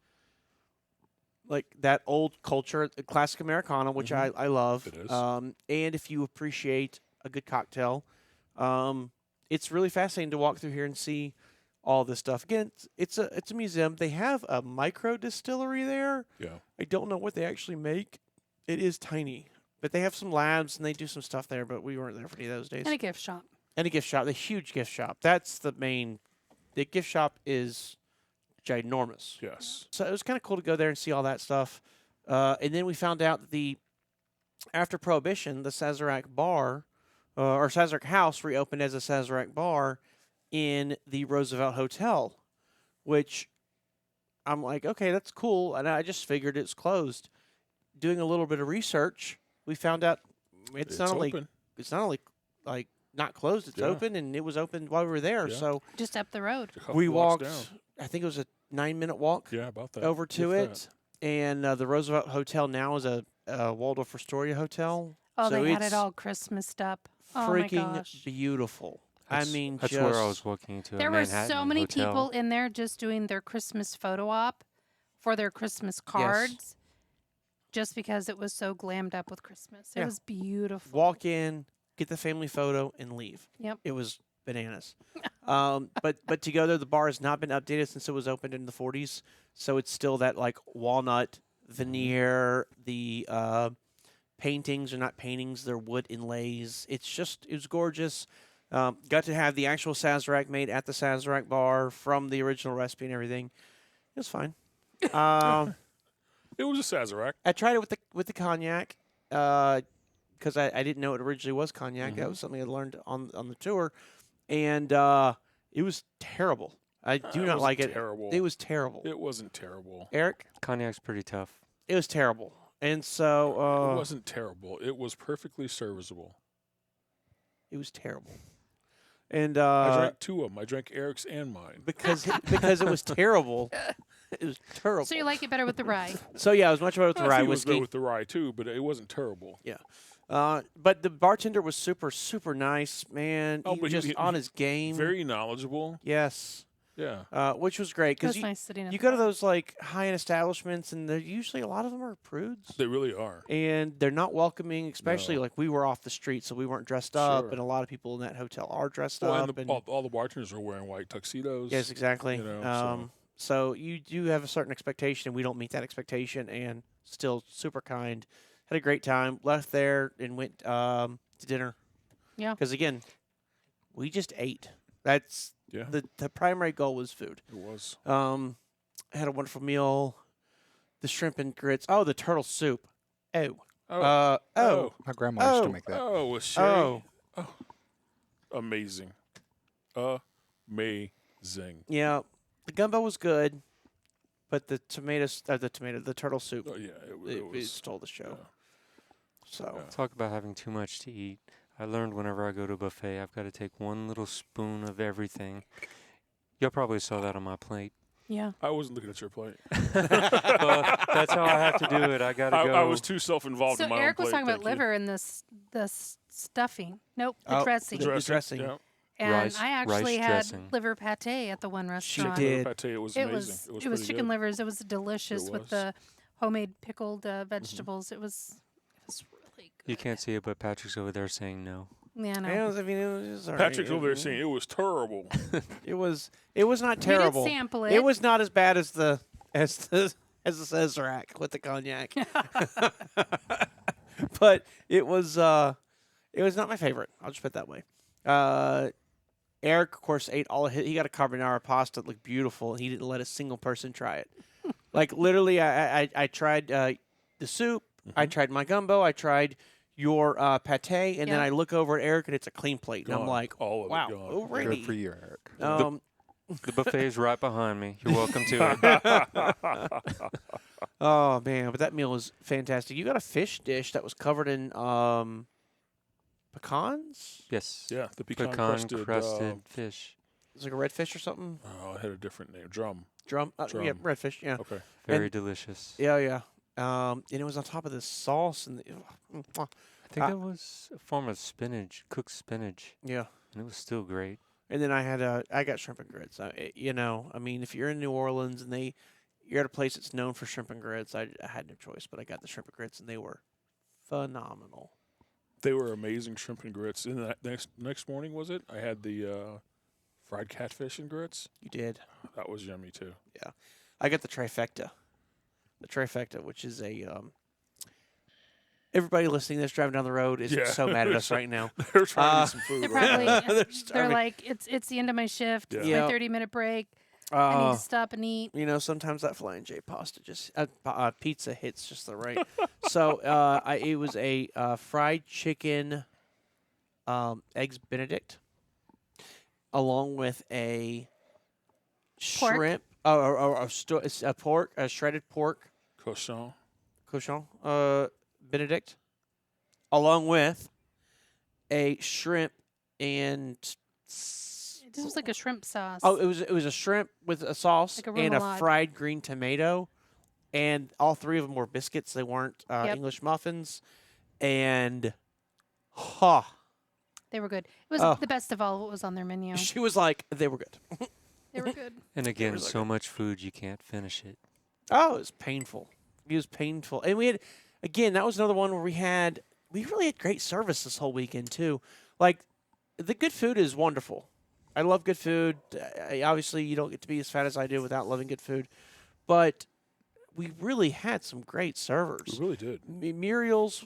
like that old culture, the classic Americana, which Mhm. I love, It is. and if you appreciate a good cocktail, it's really fascinating to walk through here and see all this stuff. Again, it's a museum. They have a micro distillery there. Yeah. I don't know what they actually make. It is tiny, but they have some labs and they do some stuff there. But we weren't there for any of those days. And a gift shop. And a gift shop, the huge gift shop. That's the main. The gift shop is ginormous. Yes. So it was kind of cool to go there and see all that stuff. And then we found out that after Prohibition, the Sazerac bar or Sazerac House reopened as a Sazerac bar in the Roosevelt Hotel, which I'm like, okay, that's cool. And I just figured it's closed. Doing a little bit of research, we found out it's not only open. like not closed, it's Yeah. open, and it was open while we were there. Yeah. So Just up the road. A couple we blocks walked. down. I think it was a 9-minute walk Yeah, about that. over to If it, and the Roosevelt Hotel now is a Waldorf Astoria hotel. Oh, So they had it's it all Christmased up. Oh my freaking gosh. beautiful. That's, I mean, that's just where I was walking to. There a were Manhattan so many hotel. people in there just doing their Christmas photo op for their Christmas cards, just because it was so glammed up with Christmas. It Yeah. was beautiful. Walk in, get the family photo, and leave. Yep. It was bananas. But to go there, the bar has not been updated since it was opened in the 40s, so it's still that like walnut veneer. The paintings are not paintings; they're wood inlays. It was gorgeous. Got to have the actual Sazerac made at the Sazerac bar from the original recipe and everything. It was fine. It was a Sazerac. I tried it with the cognac because I didn't know it originally was cognac. That was something I learned on the tour, and it was terrible. I do not like it. Terrible. It was terrible. It wasn't terrible. Eric, Cognac's pretty tough. it was terrible, and so It wasn't terrible. It was perfectly serviceable. it was terrible, and I drank two of them. I drank Eric's and mine. because it was terrible. It was terrible. So you like it better with the rye? So yeah, it was much better with the I rye think it was better whiskey. with the rye too, but it wasn't terrible. Yeah. But the bartender was super nice, man. Oh, He but was just on his game. Very knowledgeable. Yes. Yeah. Which was great It because was nice sitting at you the go to bar. those like high-end establishments, and they're usually a lot of them are prudes, They really are. and they're not welcoming. Especially No. like we were off the street, so we weren't dressed up, Sure. and a lot of people in that hotel are dressed Well, up. and all the bartenders are wearing white tuxedos. Yes, exactly. You know, so you do have a certain expectation, and we don't meet that expectation, and still super kind. Had a great time. Left there and went to dinner. Yeah. Because again, we just ate. That's Yeah. the primary goal was food. It was. Had a wonderful meal. The shrimp and grits. Oh, the turtle soup. Oh. Oh. My grandma used Oh. to make that. Oh, was Shay? Oh. Amazing. Amazing. Yeah. The gumbo was good, but the turtle soup, Oh, yeah. It it was. stole the show. yeah. So Yeah. Talk about having too much to eat. I learned whenever I go to a buffet, I've got to take one little spoon of everything. Y'all probably saw that on my plate. Yeah. I wasn't looking at your plate. Well, that's how I have to do it. I got to go. I was too self-involved So in my Eric own was plate. talking about thank you. liver and the stuffing. Nope, the Oh, dressing. the dressing. Yeah. And Rice- I rice actually had dressing. liver pate at the one She restaurant. did. Pate, it was It amazing. was it was, it was pretty chicken good. livers. It was delicious It with was. the homemade pickled vegetables. It was really good. You can't see it, but Patrick's over there saying no. Yeah, no. I mean, it was all right. Patrick's over there saying it was terrible. It was not We terrible. did sample it. It was not as bad as the Sazerac with the cognac. But it was not my favorite. I'll just put it that way. Eric, of course, ate all of his. He got a carbonara pasta that looked beautiful, and he didn't let a single person try it. Like literally, I tried the soup. I tried my gumbo. I tried your pate, and then Yeah. I look over at Eric, and it's a clean plate, and I'm Gone. like, all of wow, it gone. already. Good for you, Eric. The buffet is right behind me. You're welcome to it. Oh man, but that meal was fantastic. You got a fish dish that was covered in pecans. Yes. Yeah, the pecan Pecan-crusted crusted. fish. It's like a redfish or something. It had a different name. Drum. Drum. Yeah, Drum. redfish. Yeah. Okay. Very And- delicious. Yeah. And it was on top of this sauce and I think it was a form of spinach, cooked spinach, yeah. and it was still great. And then I got shrimp and grits. I mean, if you're in New Orleans and you're at a place that's known for shrimp and grits, I had no choice, but I got the shrimp and grits, and they were phenomenal. They were amazing shrimp and grits. And that next morning, was it? I had the fried catfish and grits. You did. That was yummy too. I got the trifecta. The trifecta, which is a everybody listening to this driving down the road is Yeah. so mad at us right now. They're trying to get some food. They're right now. probably They're starving. like it's the end of my shift. It's Yeah. my 30-minute break. I need to stop and eat. Sometimes that flying J pasta just pizza hits just the right. So it was a fried chicken, eggs Benedict, along with a Pork. shrimp, a shredded pork, Cochon. cochon, Benedict, along with a shrimp and. It was like a shrimp sauce. Oh, it was a shrimp with a sauce Like a and a remoulade. fried green tomato, and all three of them were biscuits. They weren't Yep. English muffins, and They were good. It was Oh. the best of all what was on their menu. she was like, they were good. They were good. And again, was so much food you can't finish it. Oh, it was painful. It was painful. And we had, again, that was another one where we really had great service this whole weekend, too. Like, the good food is wonderful. I love good food. Obviously, you don't get to be as fat as I do without loving good food. But we really had some great servers. We really did. Muriel's,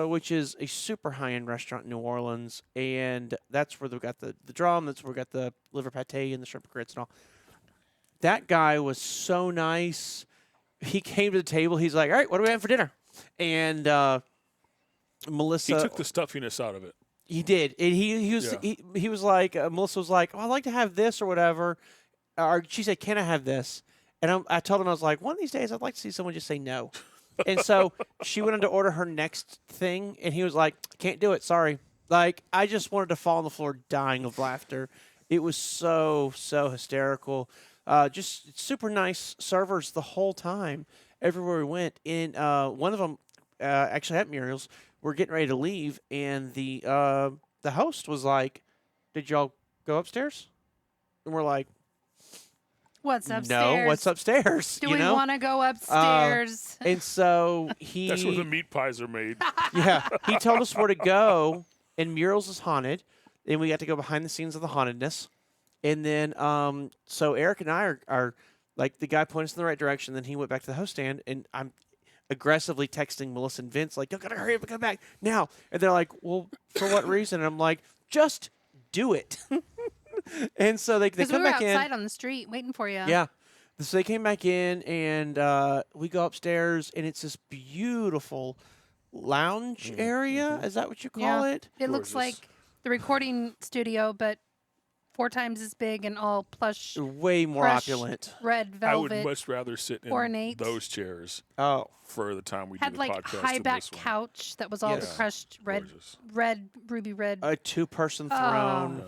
which is a super high-end restaurant in New Orleans, and that's where they've got the drum, that's where we got the liver pate and the shrimp grits and all. That guy was so nice. He came to the table. He's like, all right, what are we having for dinner? And Melissa. He took the stuffiness out of it. He did. And he was like, Melissa was like, oh, I'd like to have this or whatever. Or she said, can I have this? And I told him, I was like, one of these days I'd like to see someone just say no. And so she went on to order her next thing, and he was like, can't do it, sorry. Like, I just wanted to fall on the floor dying of laughter. It was so hysterical. Just super nice servers the whole time, everywhere we went. And one of them, actually at Muriel's, we're getting ready to leave, and the host was like, did y'all go upstairs? And we're like, What's upstairs? no, what's upstairs? Do you we know? want to go upstairs? And so he, That's where the meat pies are made. yeah, he told us where to go, and Muriel's is haunted, and we got to go behind the scenes of the hauntedness. And then, so Eric and I are like, the guy pointed us in the right direction, then he went back to the host stand, and I'm aggressively texting Melissa and Vince, like, you gotta hurry up and come back now. And they're like, well, for what reason? And I'm like, just do it. And so they Because come we were back in. outside on the street waiting for you. Yeah. So they came back in, and we go upstairs, and it's this beautiful lounge area. Is that what you call it? It looks like Gorgeous. the recording studio, but 4 times as big and all plush, Way more crushed opulent. red I velvet. would much rather sit in ornate. those chairs Oh, for the time we Had do the like podcast. high than back this one. couch that was all the Yes. crushed Gorgeous. ruby red. a 2-person Oh. throne.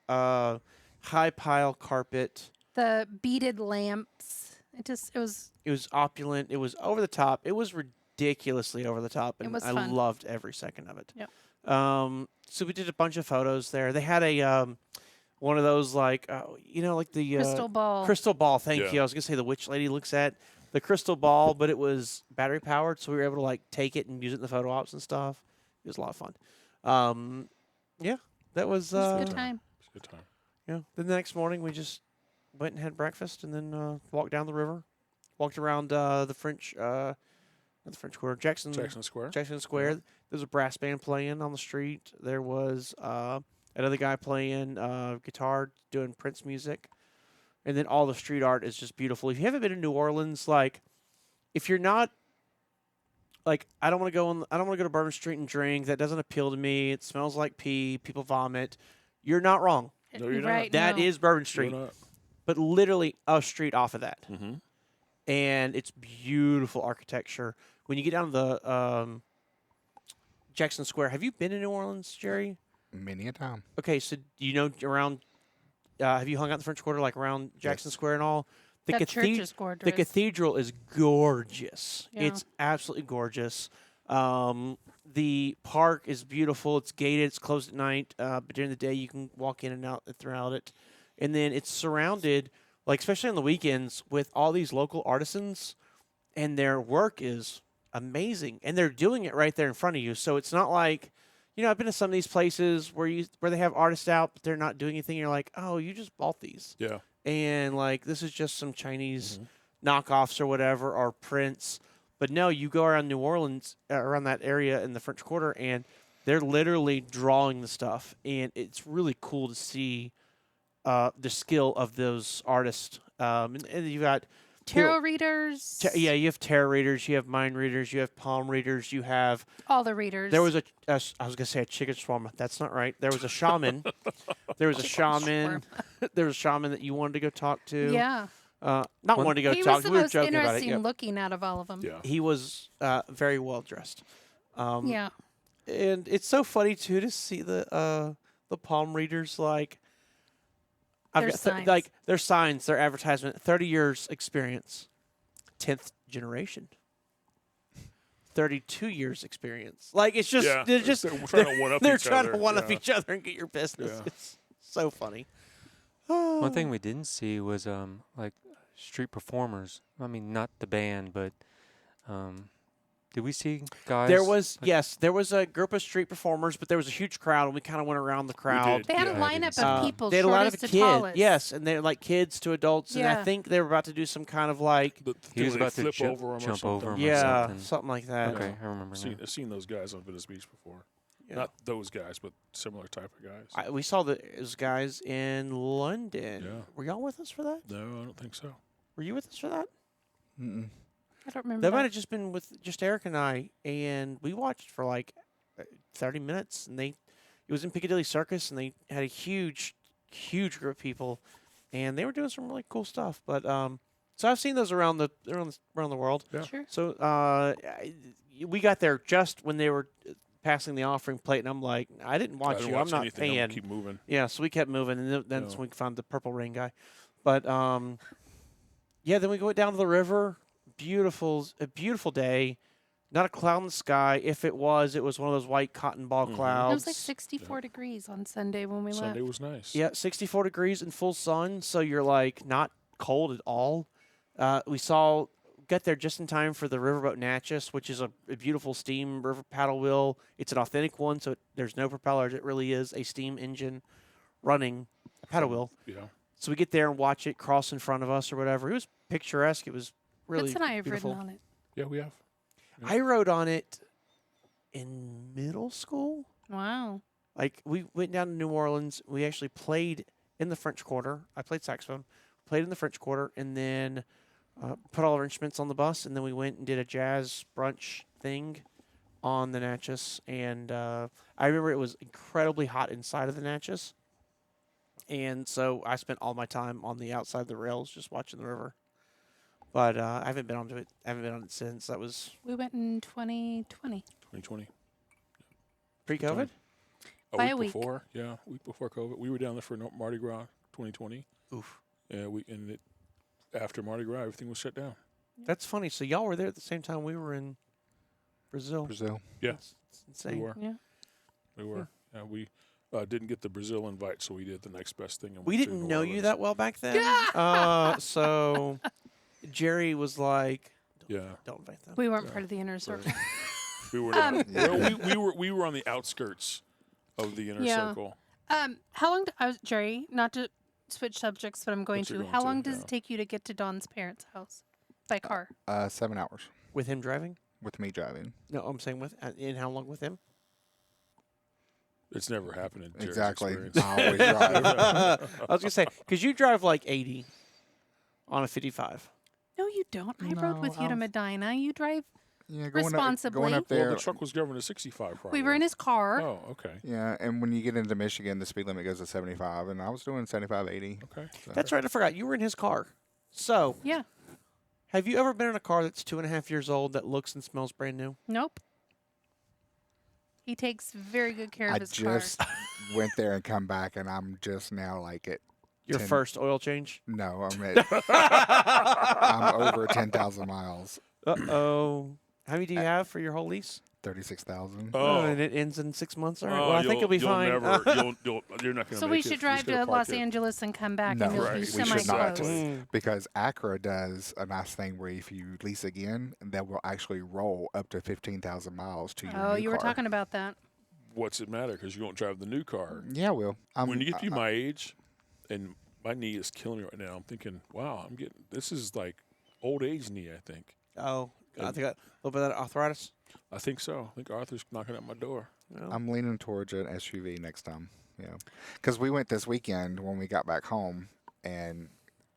Oh. High pile carpet. The beaded lamps. It was It was opulent. It was over the top. It was ridiculously over the top, It and was I fun. loved every second of it. Yep. So we did a bunch of photos there. They had a one of those like like the crystal ball. crystal ball. Thank Yeah. you. I was gonna say the witch lady looks at the crystal ball, but it was battery powered, so we were able to like take it and use it in the photo ops and stuff. It was a lot of fun. Yeah, that was It was a Uh, good time. It's a good time. yeah. Then the next morning we just went and had breakfast, and then walked down the river, walked around the French, not the French Quarter, Jackson Square. Square. There was a brass band playing on the street. There was another guy playing guitar, doing Prince music, and then all the street art is just beautiful. If you haven't been to New Orleans, like, if you're not, like, I don't want to go to Bourbon Street and drink. That doesn't appeal to me. It smells like pee. People vomit. You're not wrong. No, you're not. right, That no. is Bourbon You're Street, not. but literally a street off of that. Mm-hmm. And it's beautiful architecture. When you get down to the Jackson Square, have you been to New Orleans, Jerry? Many a time. Okay, so do you know around? Have you hung out in the French Quarter, like around Jackson Yes. Square and all? The That church is gorgeous. The cathedral is gorgeous. Yeah. It's absolutely gorgeous. The park is beautiful. It's gated. It's closed at night, but during the day you can walk in and out throughout it. And then it's surrounded, like especially on the weekends, with all these local artisans, and their work is amazing. And they're doing it right there in front of you. So it's not like, I've been to some of these places where they have artists out, but they're not doing anything. You're like, oh, you just bought these. Yeah. And like this is just some Chinese knockoffs or whatever, or prints. But no, you go around New Orleans, around that area in the French Quarter, and they're literally drawing the stuff, and it's really cool to see the skill of those artists. And you've got Tarot readers. you have tarot readers, you have mind readers, you have palm readers, you have. All the readers. There was I was gonna say a chicken shawarma. That's not right. There was a shaman. There was a shaman. There was a shaman that you wanted to go talk to. Yeah. Not wanted to go He talk. was the We were most joking about it. interesting Yep. looking out of all of them. Yeah. He was very well dressed. Yeah. And it's so funny too to see the palm readers like. Their signs. Like their signs, their advertisement. 30 years experience, 10th generation. 32 years experience. Like it's just Yeah. they're just They're trying to one-up they're each trying other. to one up Yeah. each other and get your business. Yeah. It's so funny. One thing we didn't see was like street performers. I mean, not the band, but did we see guys? There was there was a group of street performers, but there was a huge crowd, and we kind of went around the crowd. did. They had Yeah, a I lineup didn't of see people, They had a lot of shortest to kids, tallest. yes, and they're like kids to adults, and I Yeah. think they were about to do some kind of like, He was they about to flip jump over 'em or over something. 'em or yeah, something. something like that. Okay, I remember now. I've seen those guys on Venice Beach before. Yeah. Not those guys, but similar type of guys. We saw those guys in London. Yeah. Were y'all with us for that? No, I don't think so. Were you with us for that? Mm-mm. I don't remember. That that. might have just been with just Eric and I, and we watched for like 30 minutes, and it was in Piccadilly Circus, and they had a huge group of people, and they were doing some really cool stuff. But so I've seen those around the world. Yeah. Sure. So we got there just when they were passing the offering plate, and I'm like, I didn't watch I didn't you. watch I'm not anything. I'm fan. keep moving. Yeah, so we kept moving, and then Yeah. we found the Purple Rain guy. But yeah, then we went down to the river. A beautiful day. Not a cloud in the sky. If it was one of those white cotton ball Mhm. clouds. It was like 64 degrees on Sunday when we Sunday left. was nice. Yeah, 64 degrees in full sun, so you're like not cold at all. Got there just in time for the Riverboat Natchez, which is a beautiful steam river paddle wheel. It's an authentic one, so there's no propellers. It really is a steam engine running a paddle wheel. Yeah. So we get there and watch it cross in front of us or whatever. It was picturesque. It was really Vince and I have beautiful. ridden on it. Yeah, we have. I rode on it in middle school. Wow. Like, we went down to New Orleans. We actually played in the French Quarter. I played saxophone. Played in the French Quarter, and then put all our instruments on the bus, and then we went and did a jazz brunch thing on the Natchez. And I remember it was incredibly hot inside of the Natchez. And so I spent all my time on the outside of the rails just watching the river. But I haven't been onto it. I haven't been on it since. That was We went in 2020. 2020. pre-COVID. By week a week. before. Yeah, week before COVID. We were down there for Mardi Gras 2020. Oof. After Mardi Gras, everything was shut down. That's funny. So y'all were there at the same time we were in Brazil. Brazil. Yeah, It's insane. we were. Yeah. We were. Yeah, we didn't get the Brazil invite, so we did the next best thing. And We went to didn't New know you Orleans. that well back then. So Jerry was like, Yeah. don't invite them. We weren't Yeah. part of the inner circle. We were. We were on the outskirts of the inner Yeah. circle. How long? Jerry, not to switch subjects, but I'm going What you're to. going How to, long does yeah. it take you to get to Dawn's parents' house by car? 7 hours With him driving? with me driving. No, I'm saying with. In how long with him? It's never happened in Jared's Exactly. experience. I always drive. I was gonna say because you drive like 80 on a 55. No, you don't. I rode with No, you to I've- Medina. You drive. Yeah, Responsibly. Going up Well, there. the truck was governed to 65. Probably. We were in his car. Oh, okay. Yeah, and when you get into Michigan, the speed limit goes to 75, and I was doing 75, 80. Okay. So. That's right. I forgot you were in his car. So Yeah. have you ever been in a car that's 2.5 years old that looks and smells brand new? Nope. He takes very good care of I his just car. went there and come back, and I'm just now like at Your 10 first oil change? No, I'm over 10,000 miles. Uh-oh. How many do you have for your whole lease? 36,000. Oh. And it ends in 6 months? All right. Oh, well, I think you'll be fine. Never, you're not going to So make we it. should You're drive just gonna to park Los it. Angeles and come back, No, and you'll right. be We should semi-close. not. Mm. Because Acura does a nice thing where if you lease again, that will actually roll up to 15,000 miles to your Oh, new you were car. talking about that. What's it matter? Because you won't drive the new car. Yeah, I will. When you get to be my age, and my knee is killing me right now, I'm thinking, wow, this is like old age knee, I think. Oh, I think a little bit of that arthritis. I think so. I think Arthur's knocking at my door. No. I'm leaning towards an SUV next time. Yeah, because we went this weekend when we got back home and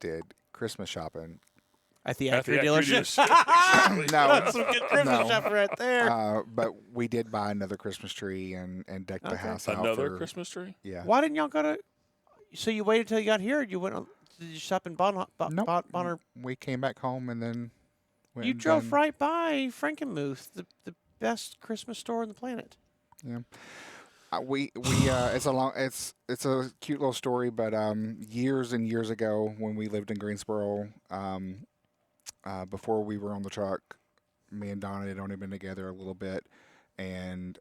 did Christmas shopping. At the At Acura the dealership. No, That's some good Christmas No. shop right there. but we did buy another Christmas tree and deck the Okay. house out. Another for, Christmas tree? Yeah. Why didn't y'all go to? So you waited till you got here? Or you went? Did you shop in Bonner? Nope. We came back home and then went You and drove done- right by Frankenmuth, the best Christmas store on the planet. Yeah. We it's a cute little story, but years and years ago when we lived in Greensboro, before we were on the truck, me and Donna had only been together a little bit, and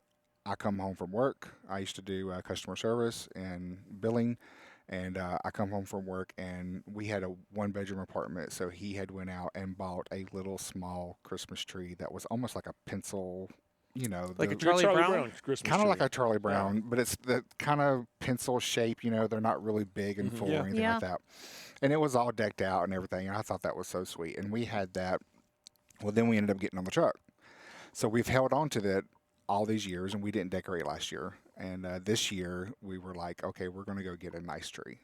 I come home from work. I used to do customer service and billing, And I come home from work, and we had a 1-bedroom apartment, so he had went out and bought a little small Christmas tree that was almost like a pencil, Like a the Charlie Brown? Christmas kind of tree. like a Charlie Brown, but it's the kind of pencil shape. They're not really big and full Yeah. or anything Yeah. like that. And it was all decked out and everything. And I thought that was so sweet. And we had that. Well, then we ended up getting on the truck. So we've held on to that all these years, and we didn't decorate last year. And this year we were like, okay, we're going to go get a nice tree.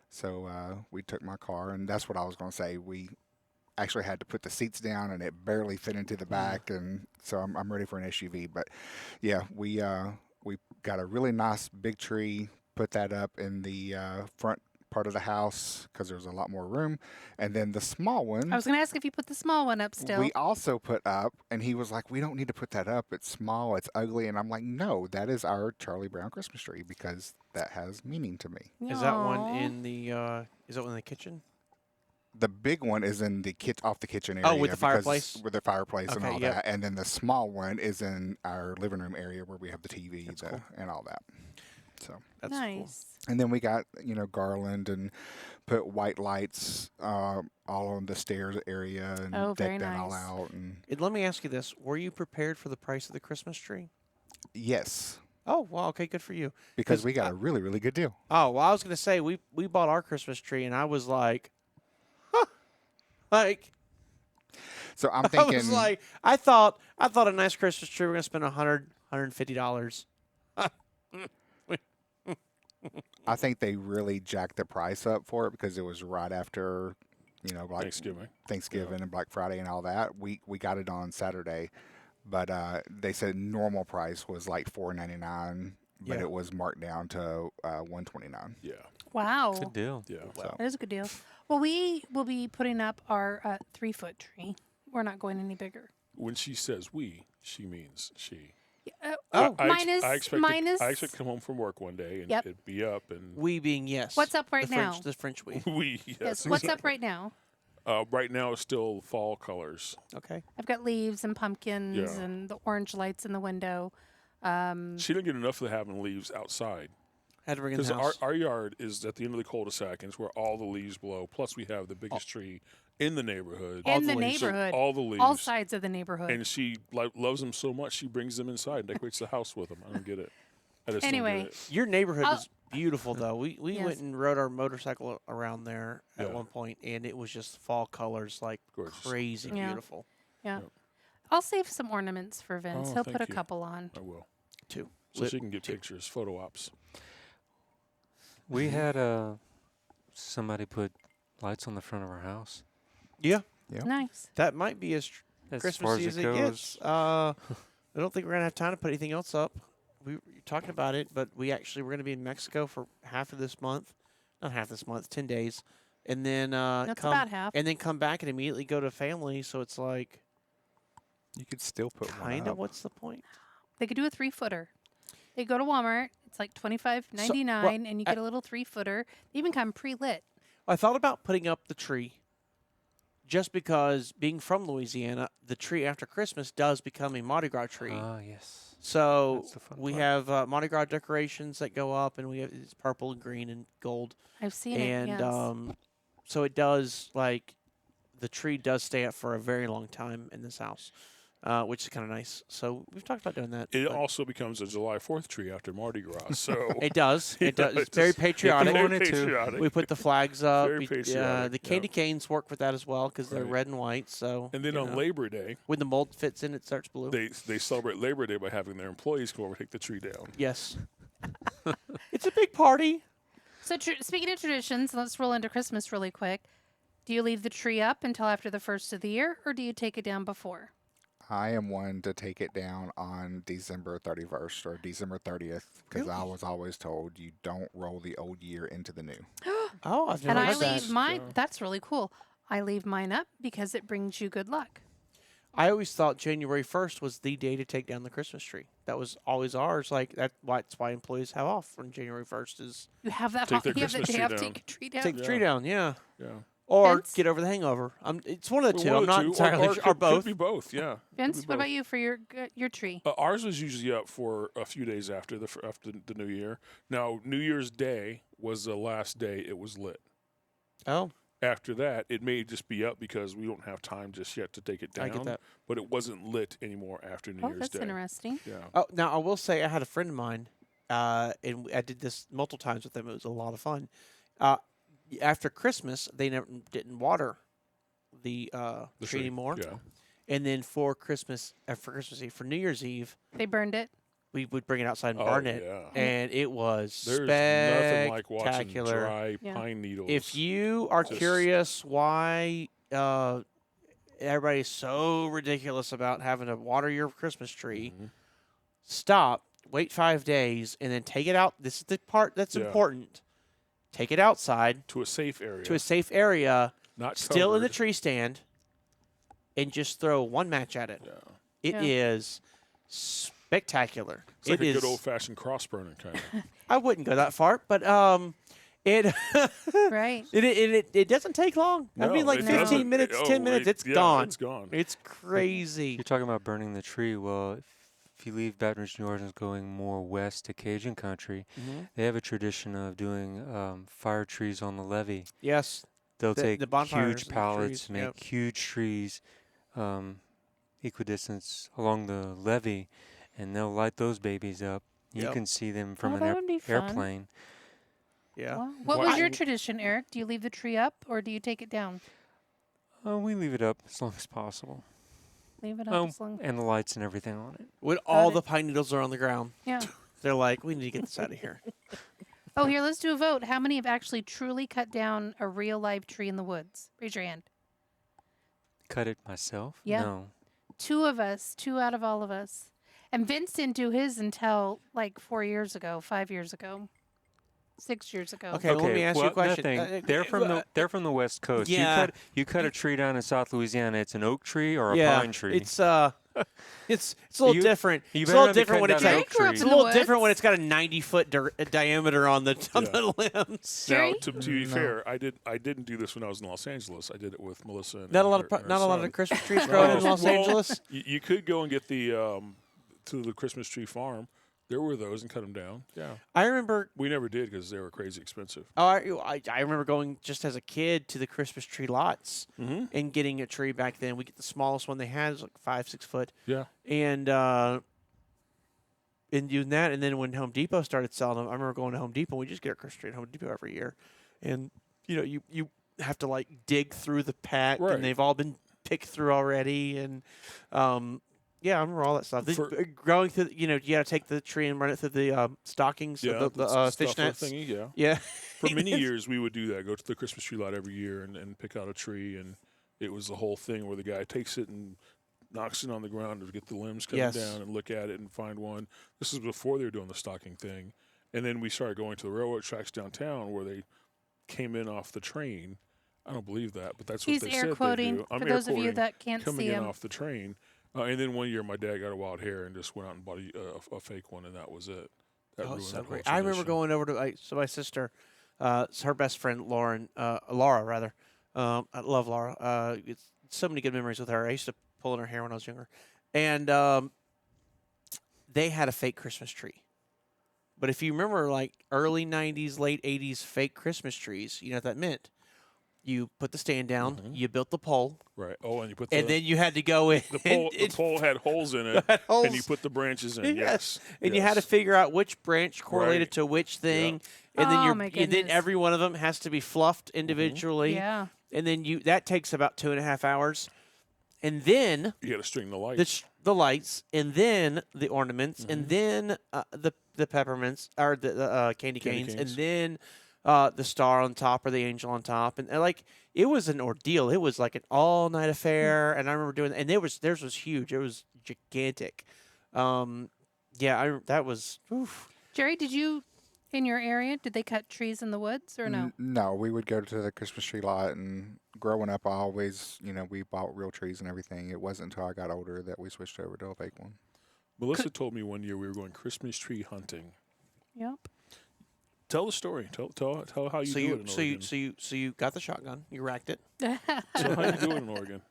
So we took my car, and that's what I was going to say. We actually had to put the seats down, and it barely fit into the back, and so I'm ready for an SUV. But yeah, we got a really nice big tree, put that up in the front part of the house because there's a lot more room, and then the small one I was going to ask if you put the small one up still. we also put up, and he was like, "We don't need to put that up. It's small, it's ugly," and I'm like, "No, that is our Charlie Brown Christmas tree because that has meaning to me." Is that one Aw. in the kitchen? The big one is in the off the kitchen Oh, area with the because- fireplace? with the fireplace and Okay, all yep. that, and then the small one is in our living room area where we have the TV That's cool. and all that. So, That's cool. Nice. and then we got garland and put white lights all on the stairs area and Oh, very decked that all nice. out. And Let me ask you this: were you prepared for the price of the Christmas tree? yes, Oh, well, okay, good for you. because 'Cause we got a really really good deal. Oh, well, I was gonna say we bought our Christmas tree, and I was like, huh, like So I'm I thinking. was like, I thought a nice Christmas tree we're gonna spend $150. I think they really jacked the price up for it because it was right after, like Thanksgiving. and Black Friday and all that. We got it on Saturday, but they said normal price was like $4.99, but Yeah. it was marked down to $129. Yeah. Wow. Good deal. Yeah. So That is a good deal. Well, we will be putting up our 3-foot tree. We're not going any bigger. When she says we, she means she. Oh. I expect minus. to come home from work one day and Yep. it'd be up and We being yes. What's up right the now? The French we. we. Yes. Yes. What's up right now? Right now it's still fall colors. Okay. I've got leaves and pumpkins Yeah. and the orange lights in the window. She didn't get enough of having leaves outside Had to bring in the because house. our yard is at the end of the cul-de-sac and it's where all the leaves blow. Plus we have the biggest tree in the neighborhood. In the the leaves. So neighborhood. all the leaves. All sides of the neighborhood. And she loves them so much she brings them inside and decorates the house with them. I don't get it. I just Anyway. don't get it. Your neighborhood I'll- is beautiful, though. We Yes. went and rode our motorcycle around there at Yeah. one point, and it was just fall colors, like Gorgeous. crazy Yeah. beautiful. yeah. Yep. I'll save some ornaments for Vince. Oh, He'll put thank a you. couple on. I will. Too. So she can get pictures, photo ops. We had somebody put lights on the front of our house. Yeah, Yeah. Nice. that might be as As Christmassy far as as it it goes. gets. I don't think we're gonna have time to put anything else up. We were talking about it, but we actually we're gonna be in Mexico for half of this month, not half this month, 10 days, and then That's come about half. and then come back and immediately go to family. So it's like you could still put one kind of up. what's the point? They could do a 3-footer. They go to Walmart. It's like $25.99, and you get a little 3-footer. They even come pre-lit. I thought about putting up the tree just because being from Louisiana, the tree after Christmas does become a Mardi Gras tree. Ah, yes. So That's the fun we part. have Mardi Gras decorations that go up, and we have it's purple and green and gold. I've seen And it. Yes. so it does, like, the tree does stay up for a very long time in this house, which is kind of nice. So we've talked about doing that. It but also becomes a July 4th tree after Mardi Gras. So it does. It Yeah, does. It's it's very just- patriotic. Very very wanted to. patriotic. We put the flags up. Very patriotic, The yeah. candy canes work with that as well because they're Right. red and white. So And then you on know, Labor Day, when the mold fits in, it starts blue. they celebrate Labor Day by having their employees come over and take the tree down. Yes, it's a big party. So speaking of traditions, let's roll into Christmas really quick. Do you leave the tree up until after the first of the year, or do you take it down before? I am one to take it down on December 31st or December 30th because I was always told you don't roll the old year into the new. Oh, I've And never I heard that. leave mine. so- That's really cool. I leave mine up because it brings you good luck. I always thought January 1st was the day to take down the Christmas tree. That was always ours. Like that's why employees have off on January 1st is You have that. Take their You have that Christmas day tree off. down. Take a tree down. take the tree down. Yeah. Yeah. or Vince? get over the hangover. It's one of the Well, two. one I'm of the not two, entirely or sure. could, Or both. Could be both. Yeah. Vince, Could be what both. about you for your tree? Ours was usually up for a few days after the New Year. Now, New Year's Day was the last day it was lit. Oh, After that, it may just be up because we don't have time just yet to take it down. I get that. But it wasn't lit anymore after New Oh, Year's that's Day. interesting. Yeah. Oh, now I will say I had a friend of mine, and I did this multiple times with them. It was a lot of fun. After Christmas, they never didn't water the tree anymore. Yeah. And then for Christmas Eve, for New Year's Eve, They burned it. we would bring it outside and Oh, burn it, yeah. and it was There's nothing like watching spectacular. dry Yeah. pine needles. If you are Just- curious why everybody's so ridiculous about having to water your Christmas tree, Mhm. stop, wait 5 days, and then take it out. This is the part that's Yeah. important. Take it outside to a safe area, to a safe area, not still in the covered. tree stand, and just throw one match at it. Yeah. It Yeah. is spectacular. It's like It a is. good old-fashioned cross burning kind of. I wouldn't go that far, but it Right. it doesn't take long. I mean, No, like it 15 doesn't. minutes, Oh, 10 minutes, it's yeah, gone. It's gone. It's crazy. You're talking about burning the tree. Well, if you leave Baton Rouge, New Orleans, going more west to Cajun country, they have a tradition of doing fire trees on the levee. Yes. They'll The- take the bonfires huge and pallets, trees, make yep. huge trees, equidistance along the levee, and they'll light those babies up. You Yep. can see them from Oh, an that would be fun. airplane. Yeah. Wow. What Why- was your tradition, Eric? Do you leave the tree up or do you take it down? We leave it up as long as possible. Leave it up Oh, as long. and the lights and everything on it. When all it. the pine needles are on the ground, Yeah. they're like, we need to get this out of here. Oh, here, let's do a vote. How many have actually truly cut down a real live tree in the woods? Raise your hand. Cut it myself? Yeah. No. 2 of us, 2 out of all of us. And Vince didn't do his until like 4 years ago, 5 years ago, 6 years ago. Okay, well, let me ask you a well, question. nothing. They're from the West Coast. yeah. You cut a tree down in South Louisiana. It's an oak tree or a Yeah, pine tree. it's a little You- different. you It's a better little not be different when cutting it's down a, an Jerry oak grew up tree. it's in a the little different when woods. it's got a 90-foot diameter on the limbs. Jerry? Now, to be No. fair, I didn't do this when I was in Los Angeles. I did it with Melissa. And Not a lot of her- and not her a lot of son. Christmas trees growing in Los Well, Angeles. You could go and get the to the Christmas tree farm. There were those and cut them down. Yeah, I remember. we never did because they were crazy expensive. Oh, I remember going just as a kid to the Christmas tree lots Mm-hmm. and getting a tree back then. We get the smallest one they had, it was like 5-6 foot, Yeah, and doing that. And then when Home Depot started selling them, I remember going to Home Depot. We just get our Christmas tree at Home Depot every year, and you have to like dig through the pack, Right. and they've all been picked through already, and yeah, I remember all that stuff. Growing through, you got to take the tree and run it through the stockings, yeah, the stuff fishnets. thingy. Yeah. Yeah, For many years, we would do that. Go to the Christmas tree lot every year and pick out a tree, and it was the whole thing where the guy takes it and knocks it on the ground to get the limbs coming Yes. down and look at it and find one. This is before they were doing the stocking thing, and then we started going to the railroad tracks downtown where they came in off the train. I don't believe that, but that's He's what they air said quoting they do. I'm for air those of you quoting, that can't coming see in him. off the train. And then one year, my dad got a wild hair and just went out and bought a fake one, and that was it. That Oh, ruined so that whole great. I remember tradition. going over to my sister, it's her best friend Laura rather. I love Laura. It's so many good memories with her. I used to pull in her hair when I was younger, and they had a fake Christmas tree. But if you remember, like early '90s, late '80s fake Christmas trees, you know what that meant. You put the stand down, Mhm. you built the pole, Right. Oh, and you put and the then you had to go in. the pole had holes in it, had holes. and you put the branches in. Yes. And you had to yes. figure out which branch correlated Right. to which thing, Yeah. and then Oh, my and then goodness. every one of them has to be fluffed individually, Yeah. and then that takes about 2.5 hours, and then You got to string the lights. the lights, and then the ornaments, and then the peppermints or the candy Candy canes, canes. and then the star on top or the angel on top, and like it was an ordeal. It was like an all night affair, and I remember doing, and theirs was huge. It was gigantic. That was. Oof. Jerry, did you, in your area, did they cut trees in the woods or no? No, we would go to the Christmas tree lot, and growing up, I always, we bought real trees and everything. It wasn't until I got older that we switched over to a fake one. Melissa told me one year we were going Christmas tree hunting, Yep. Tell the story. Tell how you So do you it in so Oregon. you got the shotgun. You racked it. Tell how you do it in Oregon.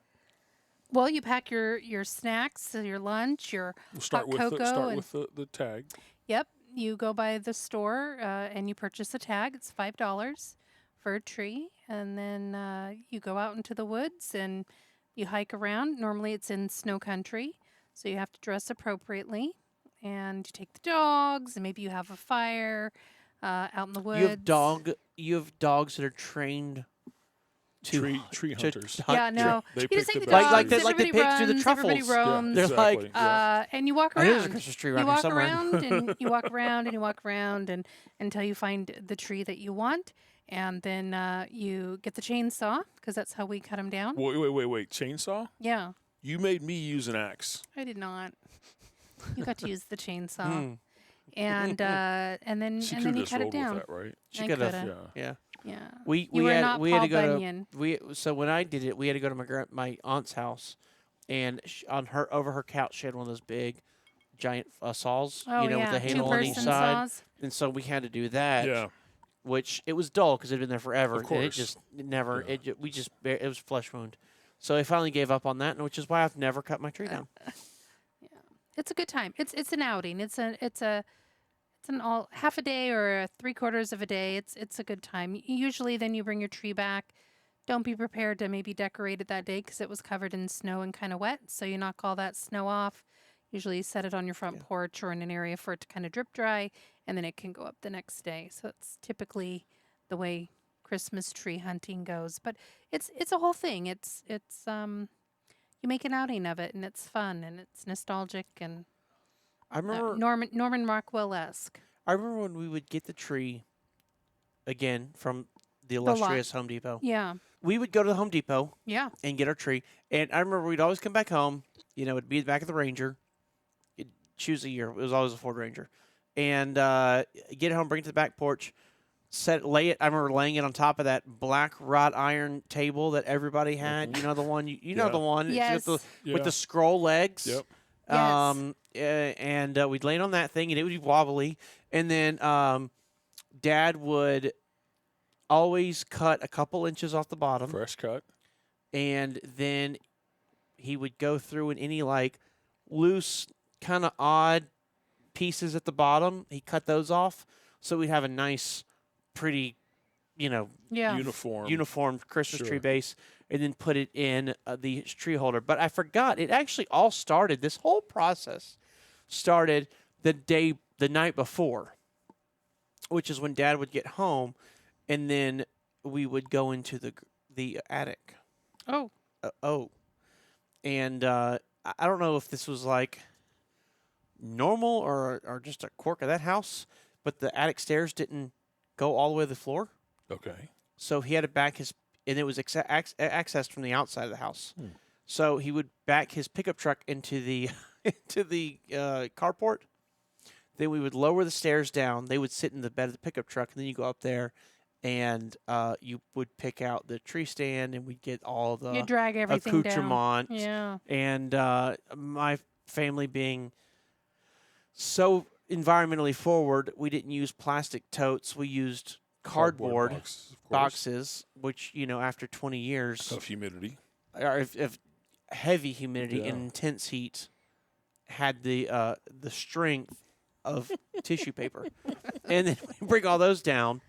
Well, you pack your snacks, so your lunch, your We'll start hot with cocoa, the tag. Yep. You go by the store and you purchase a tag. It's $5 for a tree. And then you go out into the woods and you hike around. Normally it's in snow country, so you have to dress appropriately. And you take the dogs, and maybe you have a fire out in the woods. You have dogs that are trained to Tree to hunters. hunt Yeah, no. They You just pick take the the best dogs, trees. like the everybody pigs do the runs, everybody truffles. roams. They're like, exactly. Yeah. And you walk I know there's a around. Christmas tree You around here walk somewhere. around and you walk around and you walk around and until you find the tree that you want, and then you get the chainsaw because that's how we cut them down. Wait. Chainsaw? Yeah, You made me use an axe. I did not. You got to use the chainsaw, Hmm. and then She and could then have you just cut it rolled down. with that, right? She I could have. coulda. Yeah. Yeah. Yeah, We you were had not we had Paul to go Bunyan. so when I did it, we had to go to my aunt's house, and over her couch she had one of those big, giant saws, Oh with yeah, the handle on each two-person side, saws. and so we had to do that. Yeah. Which it was dull because it had been there forever, Of and course. it never Yeah. it was flesh wound. So I finally gave up on that, and which is why I've never cut my tree down. It's a good time. It's an outing. It's an all half a day or 3/4 of a day. It's a good time. Usually, then you bring your tree back. Don't be prepared to maybe decorate it that day because it was covered in snow and kind of wet. So you knock all that snow off. Usually, you set it on your front porch or in an area for it to kind of drip dry, and then it can go up the next day. So it's typically the way Christmas tree hunting goes. But it's a whole thing. It's you make an outing of it, and it's fun and it's nostalgic and I remember Norman Rockwell-esque. I remember when we would get the tree again from the lot. illustrious Home Depot. Yeah, We would go to the Home Depot yeah. and get our tree, and I remember we'd always come back home. It'd be the back of the Ranger. You'd choose a year. It was always a Ford Ranger, and get it home, bring it to the back porch, lay it. I remember laying it on top of that black wrought iron table that everybody had. You know the one. You know Yeah. the one. It's Yes. with Yeah. with the scroll legs. Yep. Yes. And we'd lay it on that thing, and it would be wobbly. And then Dad would always cut a couple inches off the bottom, Fresh cut. and then he would go through and any like loose, kind of odd pieces at the bottom, he cut those off, so we'd have a nice, pretty, Yeah. uniform Christmas tree Sure. base, and then put it in the tree holder. But I forgot, it actually all started, this whole process started the night before, which is when Dad would get home, and then we would go into the attic. Oh, And I don't know if this was like normal or just a quirk of that house, but the attic stairs didn't go all the way to the floor. Okay. So he had to back and it was accessed from the outside of the house. So he would back his pickup truck into the into the carport. Then we would lower the stairs down. They would sit in the bed of the pickup truck, and then you go up there, and you would pick out the tree stand, and we'd get all the you drag everything down. accoutrements. Yeah. And my family being so environmentally forward, we didn't use plastic totes. We used cardboard boxes, of course. boxes, which after 20 years Of humidity. or if heavy humidity Yeah. and intense heat had the strength of tissue paper, and then we bring all those down,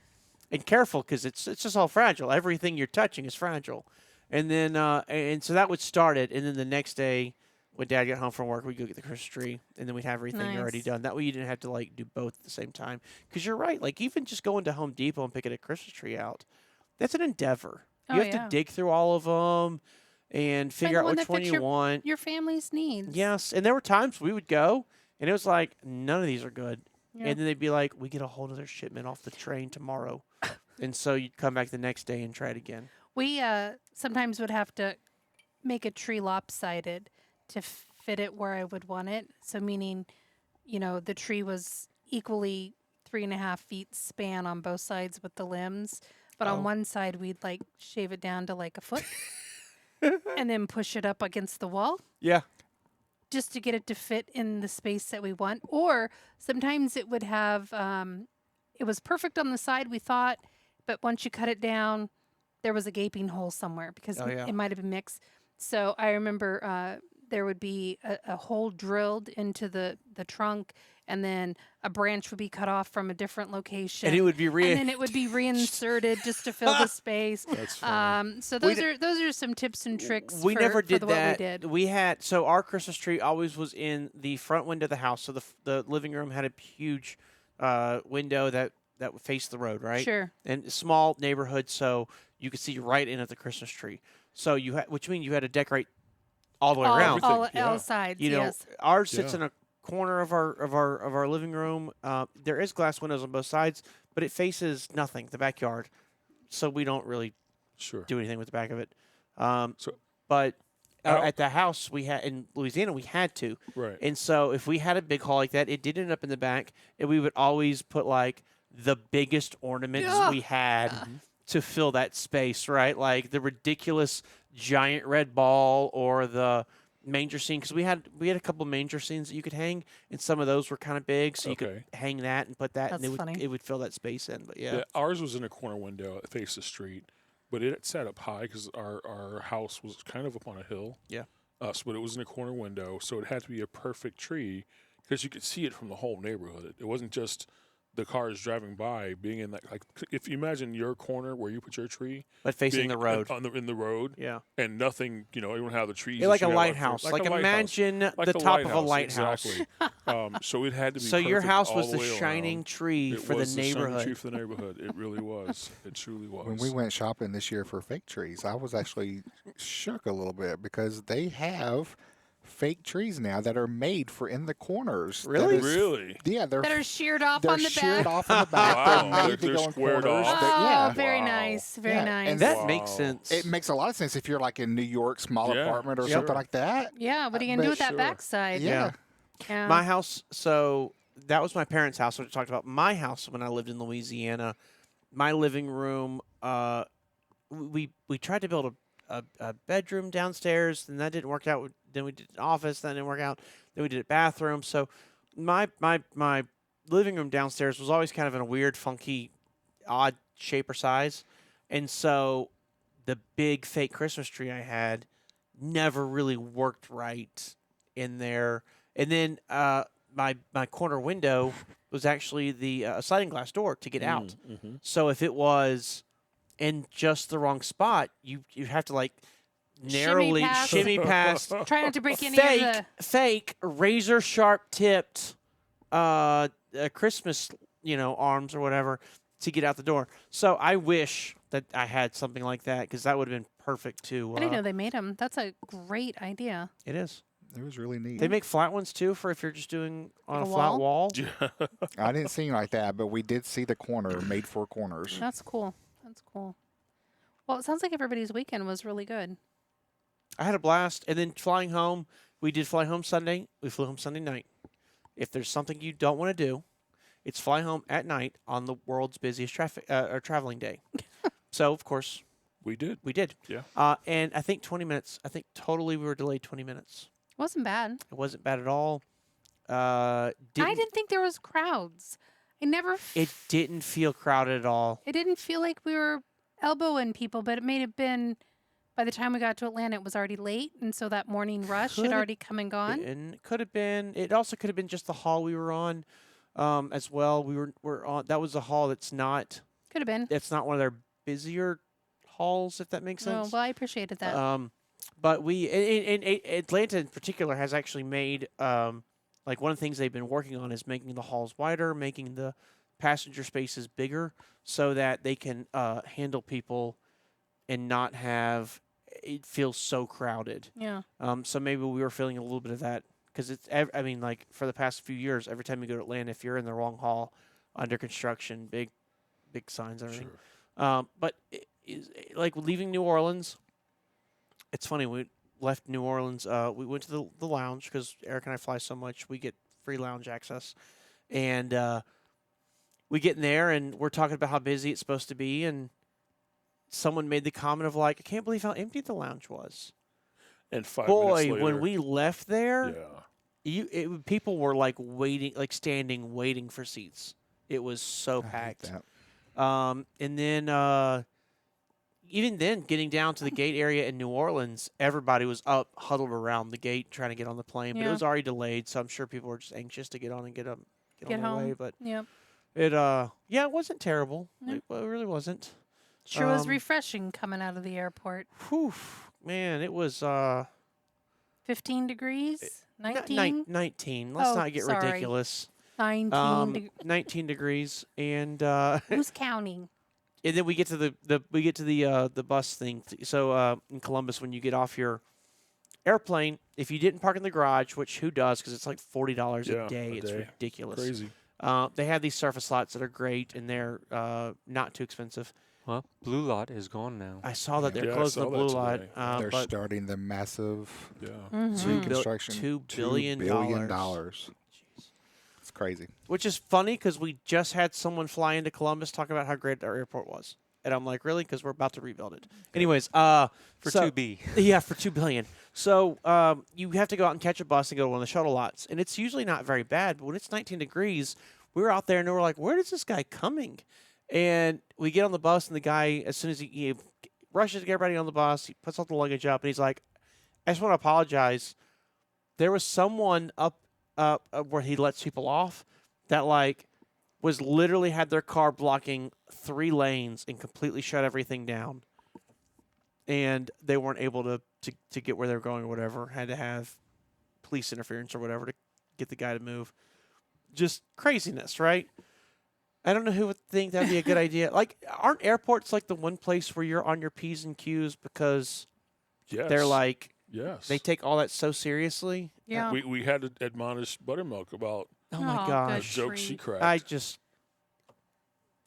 and careful because it's just all fragile. Everything you're touching is fragile, and then and so that would start it, and then the next day when Dad got home from work, we'd go get the Christmas tree, and then we'd have everything already Nice. done. That way you didn't have to like do both at the same time. Because you're right, like even just going to Home Depot and picking a Christmas tree out, that's an endeavor. Oh, You have yeah. to dig through all of them and figure out one which that one fits you want. Your family's needs. Yes, and there were times we would go, and it was like none of these are good, Yeah. and then they'd be like, "We get a whole other shipment off the train tomorrow," and so you'd come back the next day and try it again. We sometimes would have to make a tree lopsided to fit it where I would want it. So meaning, the tree was equally 3.5 feet span on both sides with the limbs, but Oh. on one side we'd like shave it down to like a foot, and then push it up against the wall. Yeah, Just to get it to fit in the space that we want. Or sometimes it would have it was perfect on the side, we thought, but once you cut it down, there was a gaping hole somewhere because Oh, yeah. it might have been mixed. So I remember there would be a hole drilled into the trunk, and then a branch would be cut off from a different location. And it would be and then it would be reinserted just to fill the space. That's funny. So We those are some tips and tricks. We for, never for did the, that. What we did. We had so our Christmas tree always was in the front window of the house. So the living room had a huge window that faced the road, right? Sure. And a small neighborhood, so you could see right in at the Christmas tree. So which means you had to decorate all the way around. All sides. You know, yes. ours sits Yeah. in a corner of our living room. There is glass windows on both sides, but it faces nothing, the backyard. So we don't really Sure. do anything with the back of it. But Al- at the house we had in Louisiana, we had to. Right. And so if we had a big hall like that, it did end up in the back, and we would always put like the biggest ornaments we had to fill that space, right? Like the ridiculous giant red ball or the manger scene, because we had a couple manger scenes that you could hang, and some of those were kind of big, so you could Okay. hang that and put that, That's and funny. it would fill that space in. But Yeah, ours was in a corner window that faced the street, but it sat up high because our house was kind of up on a hill. Yeah. But it was in a corner window, so it had to be a perfect tree because you could see it from the whole neighborhood. It wasn't just the cars driving by being in that. Like, if you imagine your corner where you put your tree, but facing being the road, in the road, yeah. and nothing, everyone had the trees. Yeah, that like you a had lighthouse. like Like a lighthouse. imagine Like the a top of a lighthouse. Exactly. So it had to be. So your perfect house was all the way shining around. tree It for the was shining neighborhood. tree for the neighborhood. It really was. It truly was. When we went shopping this year for fake trees, I was actually shook a little bit because they have fake trees now that are made for in the corners. That Really? is- Really? Yeah, they're That are sheared off they're on the sheared back. off on the back. Wow, They're made they're to go in squared corners. off. Oh, Yeah. very Wow. nice. Very Yeah, nice. and That Wow. makes sense. It makes a lot of sense if you're like in New York, small Yeah, apartment or sure. something like that. yeah. What are you gonna do but with that sure. backside? Yeah. Yeah. My house, so that was my parents' house. What I talked about. My house when I lived in Louisiana, my living room. We tried to build a bedroom downstairs, and that didn't work out. Then we did an office, that didn't work out. Then we did a bathroom. So my living room downstairs was always kind of in a weird, funky, odd shape or size, and so the big fake Christmas tree I had never really worked right in there. And then my corner window was actually the sliding glass door to get out. Mm-hmm. So if it was in just the wrong spot, you have to like narrowly past. shimmy past Try not to break any of the. fake razor sharp tipped Christmas arms or whatever to get out the door. So I wish that I had something like that because that would have been perfect too. I didn't know they made them. That's a great idea. It is. It was really neat. They make flat ones too for if you're just doing on Like a a flat wall? wall. I didn't see it like that, but we did see the corner made for corners. That's cool. That's cool. Well, it sounds like everybody's weekend was really good. I had a blast. And then flying home, we did fly home Sunday. We flew home Sunday night. If there's something you don't want to do, it's fly home at night on the world's busiest traveling day. So, of course, We did. we did. Yeah. And I think 20 minutes. I think totally we were delayed 20 minutes. Wasn't bad. It wasn't bad at all. I didn't think there was crowds. I never. It didn't feel crowded at all. It didn't feel like we were elbowing people, but it may have been. By the time we got to Atlanta, it was already late, and so that morning rush Could had have already come and gone. And could have been. It also could have been just the hall we were on, as well. We're on. That was a hall that's not. Could have been. It's not one of their busier halls, if that makes Oh, sense. well, I appreciated that. But we in Atlanta in particular has actually made like one of the things they've been working on is making the halls wider, making the passenger spaces bigger, so that they can handle people and not have it feel so crowded. Yeah. So maybe we were feeling a little bit of that because I mean, like for the past few years, every time you go to Atlanta, if you're in the wrong hall, under construction, big signs, everything. Sure. But like leaving New Orleans, it's funny. We left New Orleans. We went to the lounge because Eric and I fly so much. We get free lounge access, and we get in there and we're talking about how busy it's supposed to be, and someone made the comment of like, I can't believe how empty the lounge was. And 5 Boy, minutes later, when we left there, yeah. people were like waiting, like standing, waiting for seats. It was so I hate packed. that. And then even then, getting down to the gate area in New Orleans, everybody was up, huddled around the gate trying to get on the plane. But it Yeah. was already delayed, so I'm sure people were just anxious to get on and get on Get their way. home. But Yep. it wasn't terrible. No. It really wasn't. Sure was Um, refreshing coming out of the airport. Whew, man, it was 15 degrees? 19? 19. Let's Oh, not get sorry. ridiculous. 19. 19 degrees, and Who's counting? and then we get to the bus thing. So in Columbus, when you get off your airplane, if you didn't park in the garage, which who does, because it's like $40 Yeah, a day, a it's day. ridiculous. Crazy. They have these surface lots that are great, and they're not too expensive. Well, Blue Lot is gone now. I saw that Yeah. they're Yeah, I closing the saw that blue lot, today. They're but starting the massive Yeah. Mhm. reconstruction. $2 billion. $2 billion. It's crazy. Which is funny because we just had someone fly into Columbus talking about how great our airport was, and I'm like, really? Because we're about to rebuild it. Anyways, For so- 2B. Yeah, for $2 billion. So you have to go out and catch a bus and go to one of the shuttle lots, and it's usually not very bad. But when it's 19 degrees, we were out there and we were like, "Where is this guy coming?" And we get on the bus, and the guy, as soon as he rushes to get everybody on the bus, he puts all the luggage up, and he's like, "I just want to apologize. There was someone up where he lets people off that was literally had their car blocking 3 lanes and completely shut everything down." And they weren't able to get where they were going or whatever. Had to have police interference or whatever to get the guy to move. Just craziness, right? I don't know who would think that'd be a good idea. Like, aren't airports like the one place where you're on your P's and Q's because Yes. they're like, Yes. they take all that so seriously? Yeah. We had to admonish Buttermilk about Oh my Aw, a good gosh. joke she treat. cracked.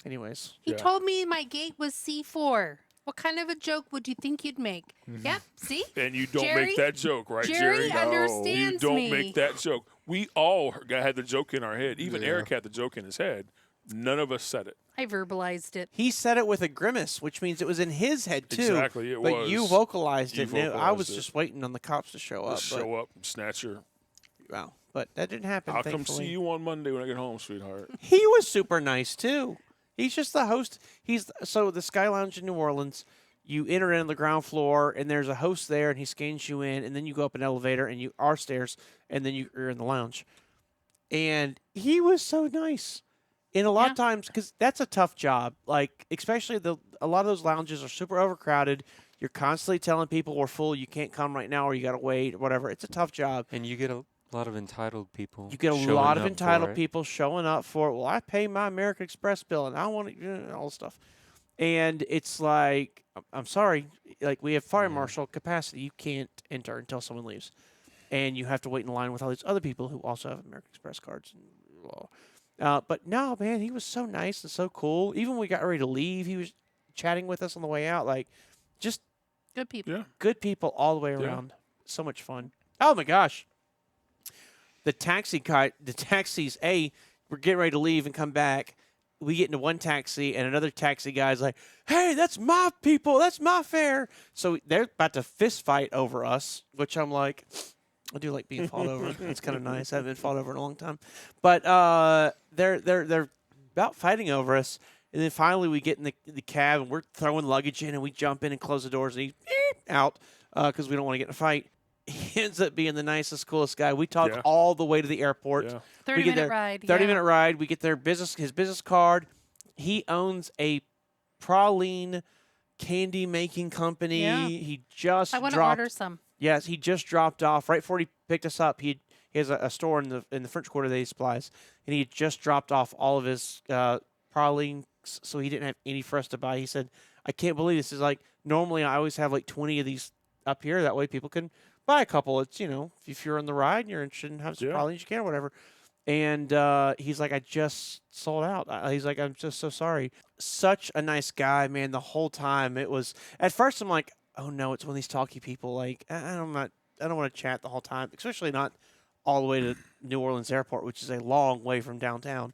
Anyways. He Yeah. told me my gate was C4. What kind of a joke would you think you'd make? Mm-hmm. Yep, see? And you don't Jerry- make that joke, right, Jerry Jerry? understands You don't me. make that joke. We all had the joke in our head. Even Yeah. Eric had the joke in his head. None of us said it. I verbalized it. He said it with a grimace, which means it was in his head too. Exactly, it but was. you vocalized You it. and I was vocalized it. just waiting on the cops to show up. Just show up, snatch her. Wow. But that didn't happen. I'll come thankfully. see you on Monday when I get home, sweetheart. He was super nice too. He's just the host. So the Sky Lounge in New Orleans. You enter in on the ground floor, and there's a host there, and he scans you in, and then you go up an elevator, and you are stairs, and then you're in the lounge. And he was so nice. And a lot of times, because that's a tough job, like especially a lot of those lounges are super overcrowded. You're constantly telling people we're full, you can't come right now, or you got to wait, or whatever. It's a tough job. And you get a lot of entitled people. You get a showing lot of up for entitled it. people showing up for it. Well, I pay my American Express bill, and I want to, all this stuff. And it's like, I'm sorry, like we have fire marshal capacity. You can't enter until someone leaves. And you have to wait in line with all these other people who also have American Express cards. But no, man, he was so nice and so cool. Even when we got ready to leave, he was chatting with us on the way out. Like, just Good people. Yeah. good people all the way Yeah. around. So much fun. Oh my gosh. The taxis, we're getting ready to leave and come back. We get into one taxi, and another taxi guy's like, "Hey, that's my people. That's my fare." So they're about to fist fight over us, which I'm like, I do like being fought over. It's kind of nice. I haven't been fought over in a long time. But they're about fighting over us. And then finally we get in the cab, and we're throwing luggage in, and we jump in and close the doors, and he's out because we don't want to get in a fight. He ends up being the nicest, coolest guy. We talk Yeah. all the way to the airport. Yeah. 30-minute ride. 30-minute ride. We get his business card. He owns a praline candy making company. Yeah. He just I want to dropped. order some. Yes, he just dropped off right before he picked us up. He has a store in the French Quarter that he supplies, and he had just dropped off all of his pralines, so he didn't have any for us to buy. He said, "I can't believe this is like normally I always have like 20 of these up here. That way people can buy a couple. It's if you're on the ride and you're interested in having some Yeah. pralines, you can or whatever." And he's like, "I just sold out." He's like, "I'm just so sorry." Such a nice guy, man. The whole time it was. At first, I'm like, "Oh no, it's one of these talky people." Like I don't want to chat the whole time, especially not all the way to New Orleans Airport, which is a long way from downtown.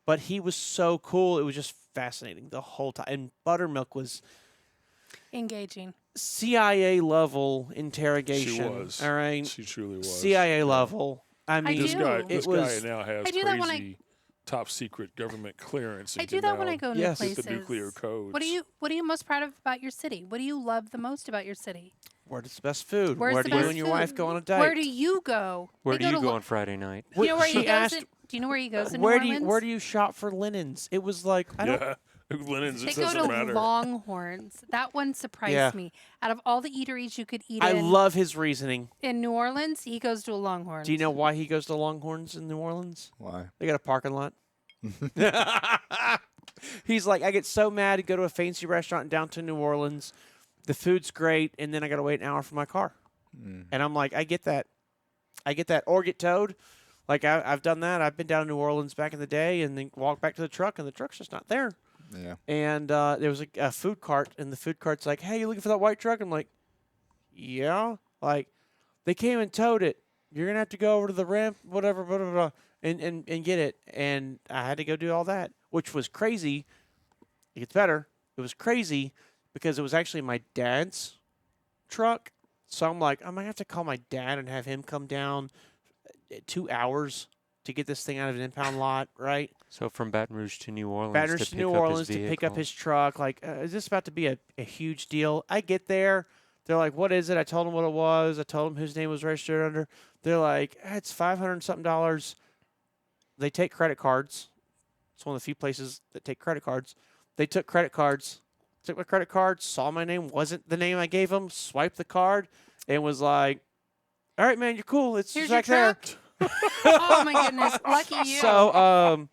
But he was so cool. It was just fascinating the whole time. And Buttermilk was Engaging. CIA level interrogation. She was. All right. She truly was. CIA level. I mean, do. This guy it was. now has I do that when I- crazy top secret government clearance. I and do can that when now I go new Yes. get places. the nuclear codes. What are you most proud of about your city? What do you love the most about your city? Where's the best food? Where's Where the do you best and your food? wife go on a date? Where do you go? Where They do you to go Lo- on Friday night? Do you know where She he goes? asked, Do you know where he goes in where New Orleans? where do you shop for linens? It was like I don't. Yeah, linens. They It go doesn't to matter. Longhorns. That one surprised Yeah. me. Out of all the eateries you could eat I in love his reasoning. New Orleans, he goes to a Longhorns. Do you know why he goes to Longhorns in New Orleans? Why? They got a parking lot. He's like, I get so mad to go to a fancy restaurant in downtown New Orleans. The food's great, and then I got to wait an hour for my car. And I'm like, I get that. Or get towed. Like, I've done that. I've been down to New Orleans back in the day and then walked back to the truck, and the truck's just not there. Yeah. And there was a food cart, and the food cart's like, hey, you looking for that white truck? I'm like, yeah. Like, they came and towed it. You're going to have to go over to the ramp, whatever, blah, blah, blah, and get it. And I had to go do all that, which was crazy. It gets better. It was crazy because it was actually my dad's truck. So I'm like, I might have to call my dad and have him come down 2 hours to get this thing out of an impound lot, right? So from Baton Rouge to New Orleans. Baton Rouge to to pick New up his Orleans to pick up vehicle. his truck. Like, is this about to be a huge deal? I get there. They're like, what is it? I told them what it was. I told them whose name was registered under. They're like, it's $500 and something. They take credit cards. It's one of the few places that take credit cards. They took credit cards. Took my credit card, saw my name, wasn't the name I gave them, swiped the card, and was like, all right, man, you're cool. It's Here's back your there. truck. Oh my goodness, lucky you. So,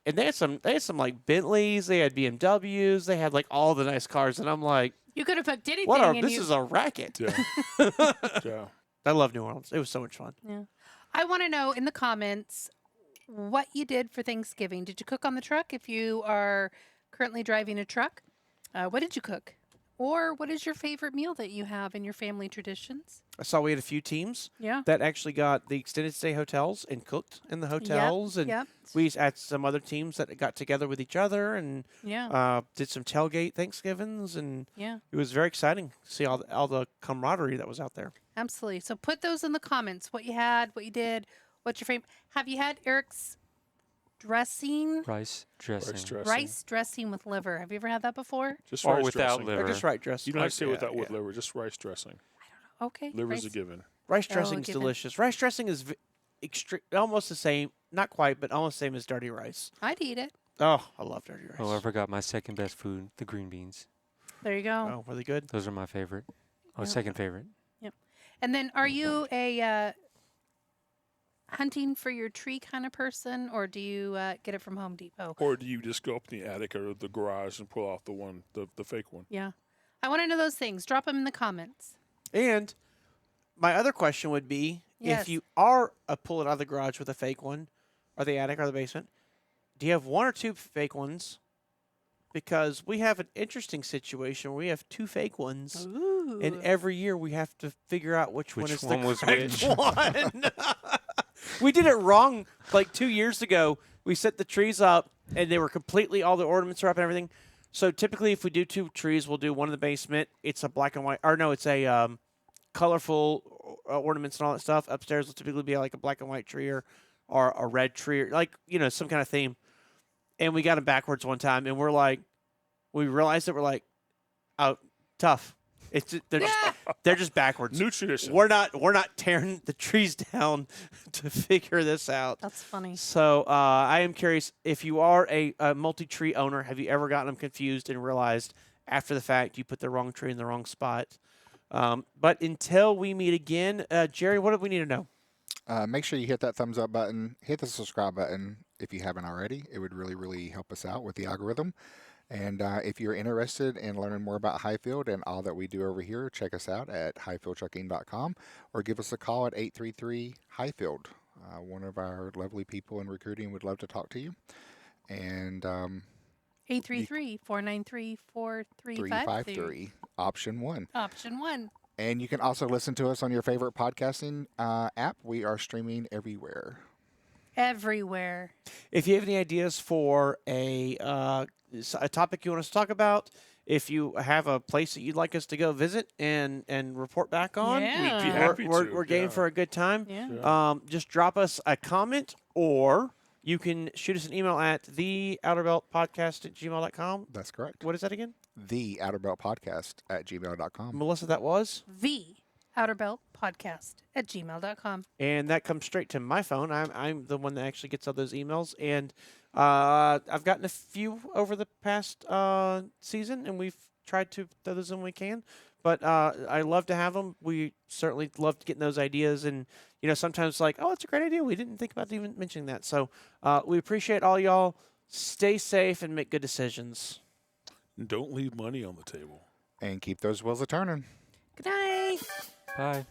and they had some like Bentleys, they had BMWs, they had like all the nice cars, and I'm like, you could have picked anything. what are and this you, is a racket. Yeah. Yeah. I love New Orleans. It was so much fun. Yeah. I want to know in the comments what you did for Thanksgiving. Did you cook on the truck? If you are currently driving a truck, what did you cook? Or what is your favorite meal that you have in your family traditions? I saw we had a few teams Yeah. that actually got the extended stay hotels and cooked in the hotels, and Yep. we had some other teams that got together with each other and Yeah. did some tailgate Thanksgivings, and Yeah. it was very exciting to see all the camaraderie that was out there. Absolutely. So put those in the comments. What you had, what you did, what's your favorite. Have you had Eric's dressing? Rice dressing. Rice dressing. Rice dressing with liver. Have you ever had that before? Just Or rice without dressing. liver. Or just right dress. You don't have to say yeah, without with yeah. liver, just rice dressing. Okay. Liver's a rice. given. Rice Oh, dressing is given. delicious. Rice dressing is almost the same, not quite, but almost the same as dirty rice. I'd eat it. Oh, I love dirty rice. Oh, I forgot my second best food, the green beans. There you go. Oh, were they good? Those are my favorite. Oh, Yeah. second favorite. And then are you a hunting for your tree kind of person, or do you get it from Home Depot? Or do you just go up in the attic or the garage and pull off the fake one? Yeah. I want to know those things. Drop them in the comments. And my other question would be, Yes. if you are pulling out of the garage with a fake one, or the attic or the basement, do you have one or two fake ones? Because we have an interesting situation where we have two fake ones, Ooh. and every year we have to figure out which one Which is one the was correct which? one. We did it wrong like 2 years ago. We set the trees up, and they were completely, all the ornaments are up and everything. So typically, if we do two trees, we'll do one in the basement. It's a black and white, or no, it's a colorful ornaments and all that stuff. Upstairs will typically be like a black and white tree or a red tree, or like, some kind of theme. And we got them backwards one time, and we realized that we're like, oh, tough. They're just backwards. New tradition. We're not tearing the trees down to figure this out. That's funny. So I am curious, if you are a multi-tree owner, have you ever gotten them confused and realized after the fact you put the wrong tree in the wrong spot? But until we meet again, Jerry, what do we need to know? Make sure you hit that thumbs up button, hit the subscribe button if you haven't already. It would really, really help us out with the algorithm. And if you're interested in learning more about Hyfield and all that we do over here, check us out at hyfieldtrucking.com or give us a call at 833-HYFIELD. One of our lovely people in recruiting would love to talk to you. And 833-493-4353. 353, option 1. Option 1. And you can also listen to us on your favorite podcasting app. We are streaming everywhere. Everywhere. If you have any ideas for a topic you want us to talk about, if you have a place that you'd like us to go visit and report back on, Yeah. We'd be happy we're to, game yeah. for a good time. Yeah. Yeah. Just drop us a comment or You can shoot us an email at theouterbeltpodcast@gmail.com. That's correct. What is that again? The Outer Belt Podcast at gmail.com. Melissa, that was? The Outer Belt Podcast at gmail.com. And that comes straight to my phone. I'm the one that actually gets all those emails. And I've gotten a few over the past season, and we've tried to throw those in when we can. But I love to have them. We certainly love getting those ideas. And, sometimes like, oh, it's a great idea. We didn't think about even mentioning that. So we appreciate all y'all. Stay safe and make good decisions. And don't leave money on the table. And keep those wheels a turning. Good night. Bye.